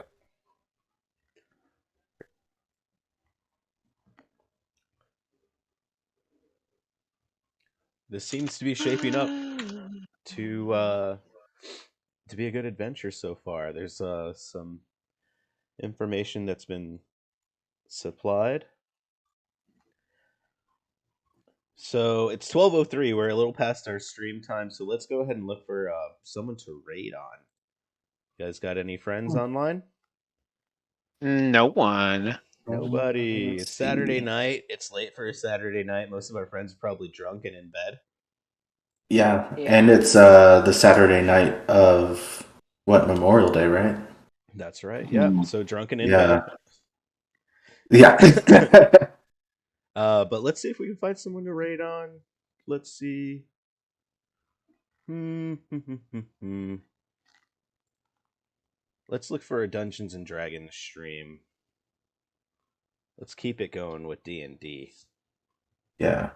This seems to be shaping up to be a good adventure so far. There's some information that's been supplied. So it's 12:03. We're a little past our stream time, so let's go ahead and look for someone to raid on. You guys got any friends online? No one. Nobody. Let's It's Saturday see. night. It's late for a Saturday night. Most of our friends are probably drunk and in bed. Yeah, Yeah. and it's the Saturday night of what, Memorial Day, right? That's right. Yeah. So drunk and in Yeah. bed. Yeah. But let's see if we can find someone to raid on. Let's see. Let's look for a Dungeons and Dragons stream. Let's keep it going with D&D. Yeah.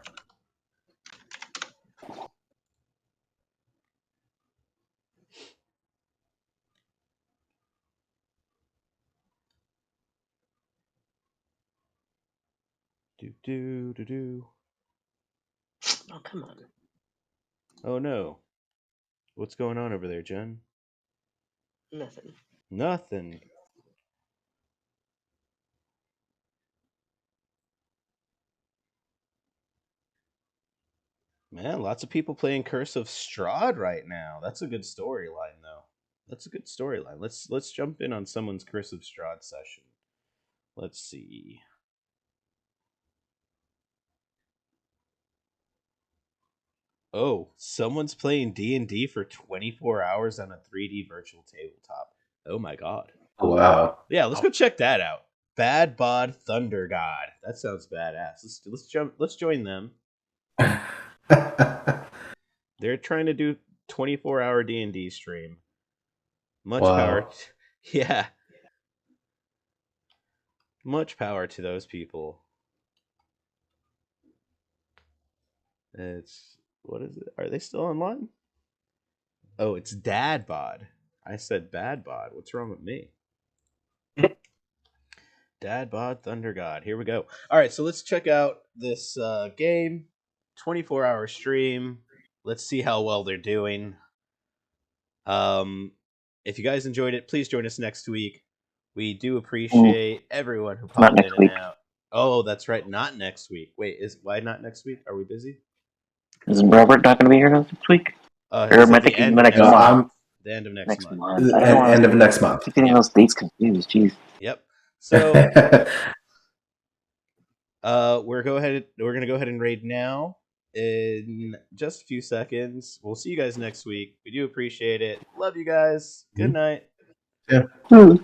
Do. Oh, come on. Oh no. What's going on over there, Jen? Nothing. Nothing. Man, lots of people playing Curse of Strahd right now. That's a good storyline, though. That's a good storyline. Let's jump in on someone's Curse of Strahd session. Let's see. Oh, someone's playing D&D for 24 hours on a 3D virtual tabletop. Oh my god. Oh, wow. Yeah, let's go check that out. Bad Bod Thunder God. That sounds badass. Let's join them. They're trying to do 24-hour D&D stream. Much power. Wow. Yeah. Much power to those people. What is it? Are they still online? Oh, it's Dad Bod. I said Bad Bod. What's wrong with me? Dad Bod Thunder God. Here we go. All right, so let's check out this game. 24-hour stream. Let's see how well they're doing. If you guys enjoyed it, please join us next week. We do appreciate everyone who Not popped next in and week. out. Oh, that's right, not next week. Wait, why not next week? Are we busy? Isn't Robert not going to be here next week? He Or am said I the thinking end the of next next month? month. The end of next month. month. I don't wanna End of next month. keep getting those dates confused. Jeez. Yep. So we're gonna go ahead and raid now in just a few seconds. We'll see you guys next week. We do appreciate it. Love you guys. Good night. Yeah. Hmm.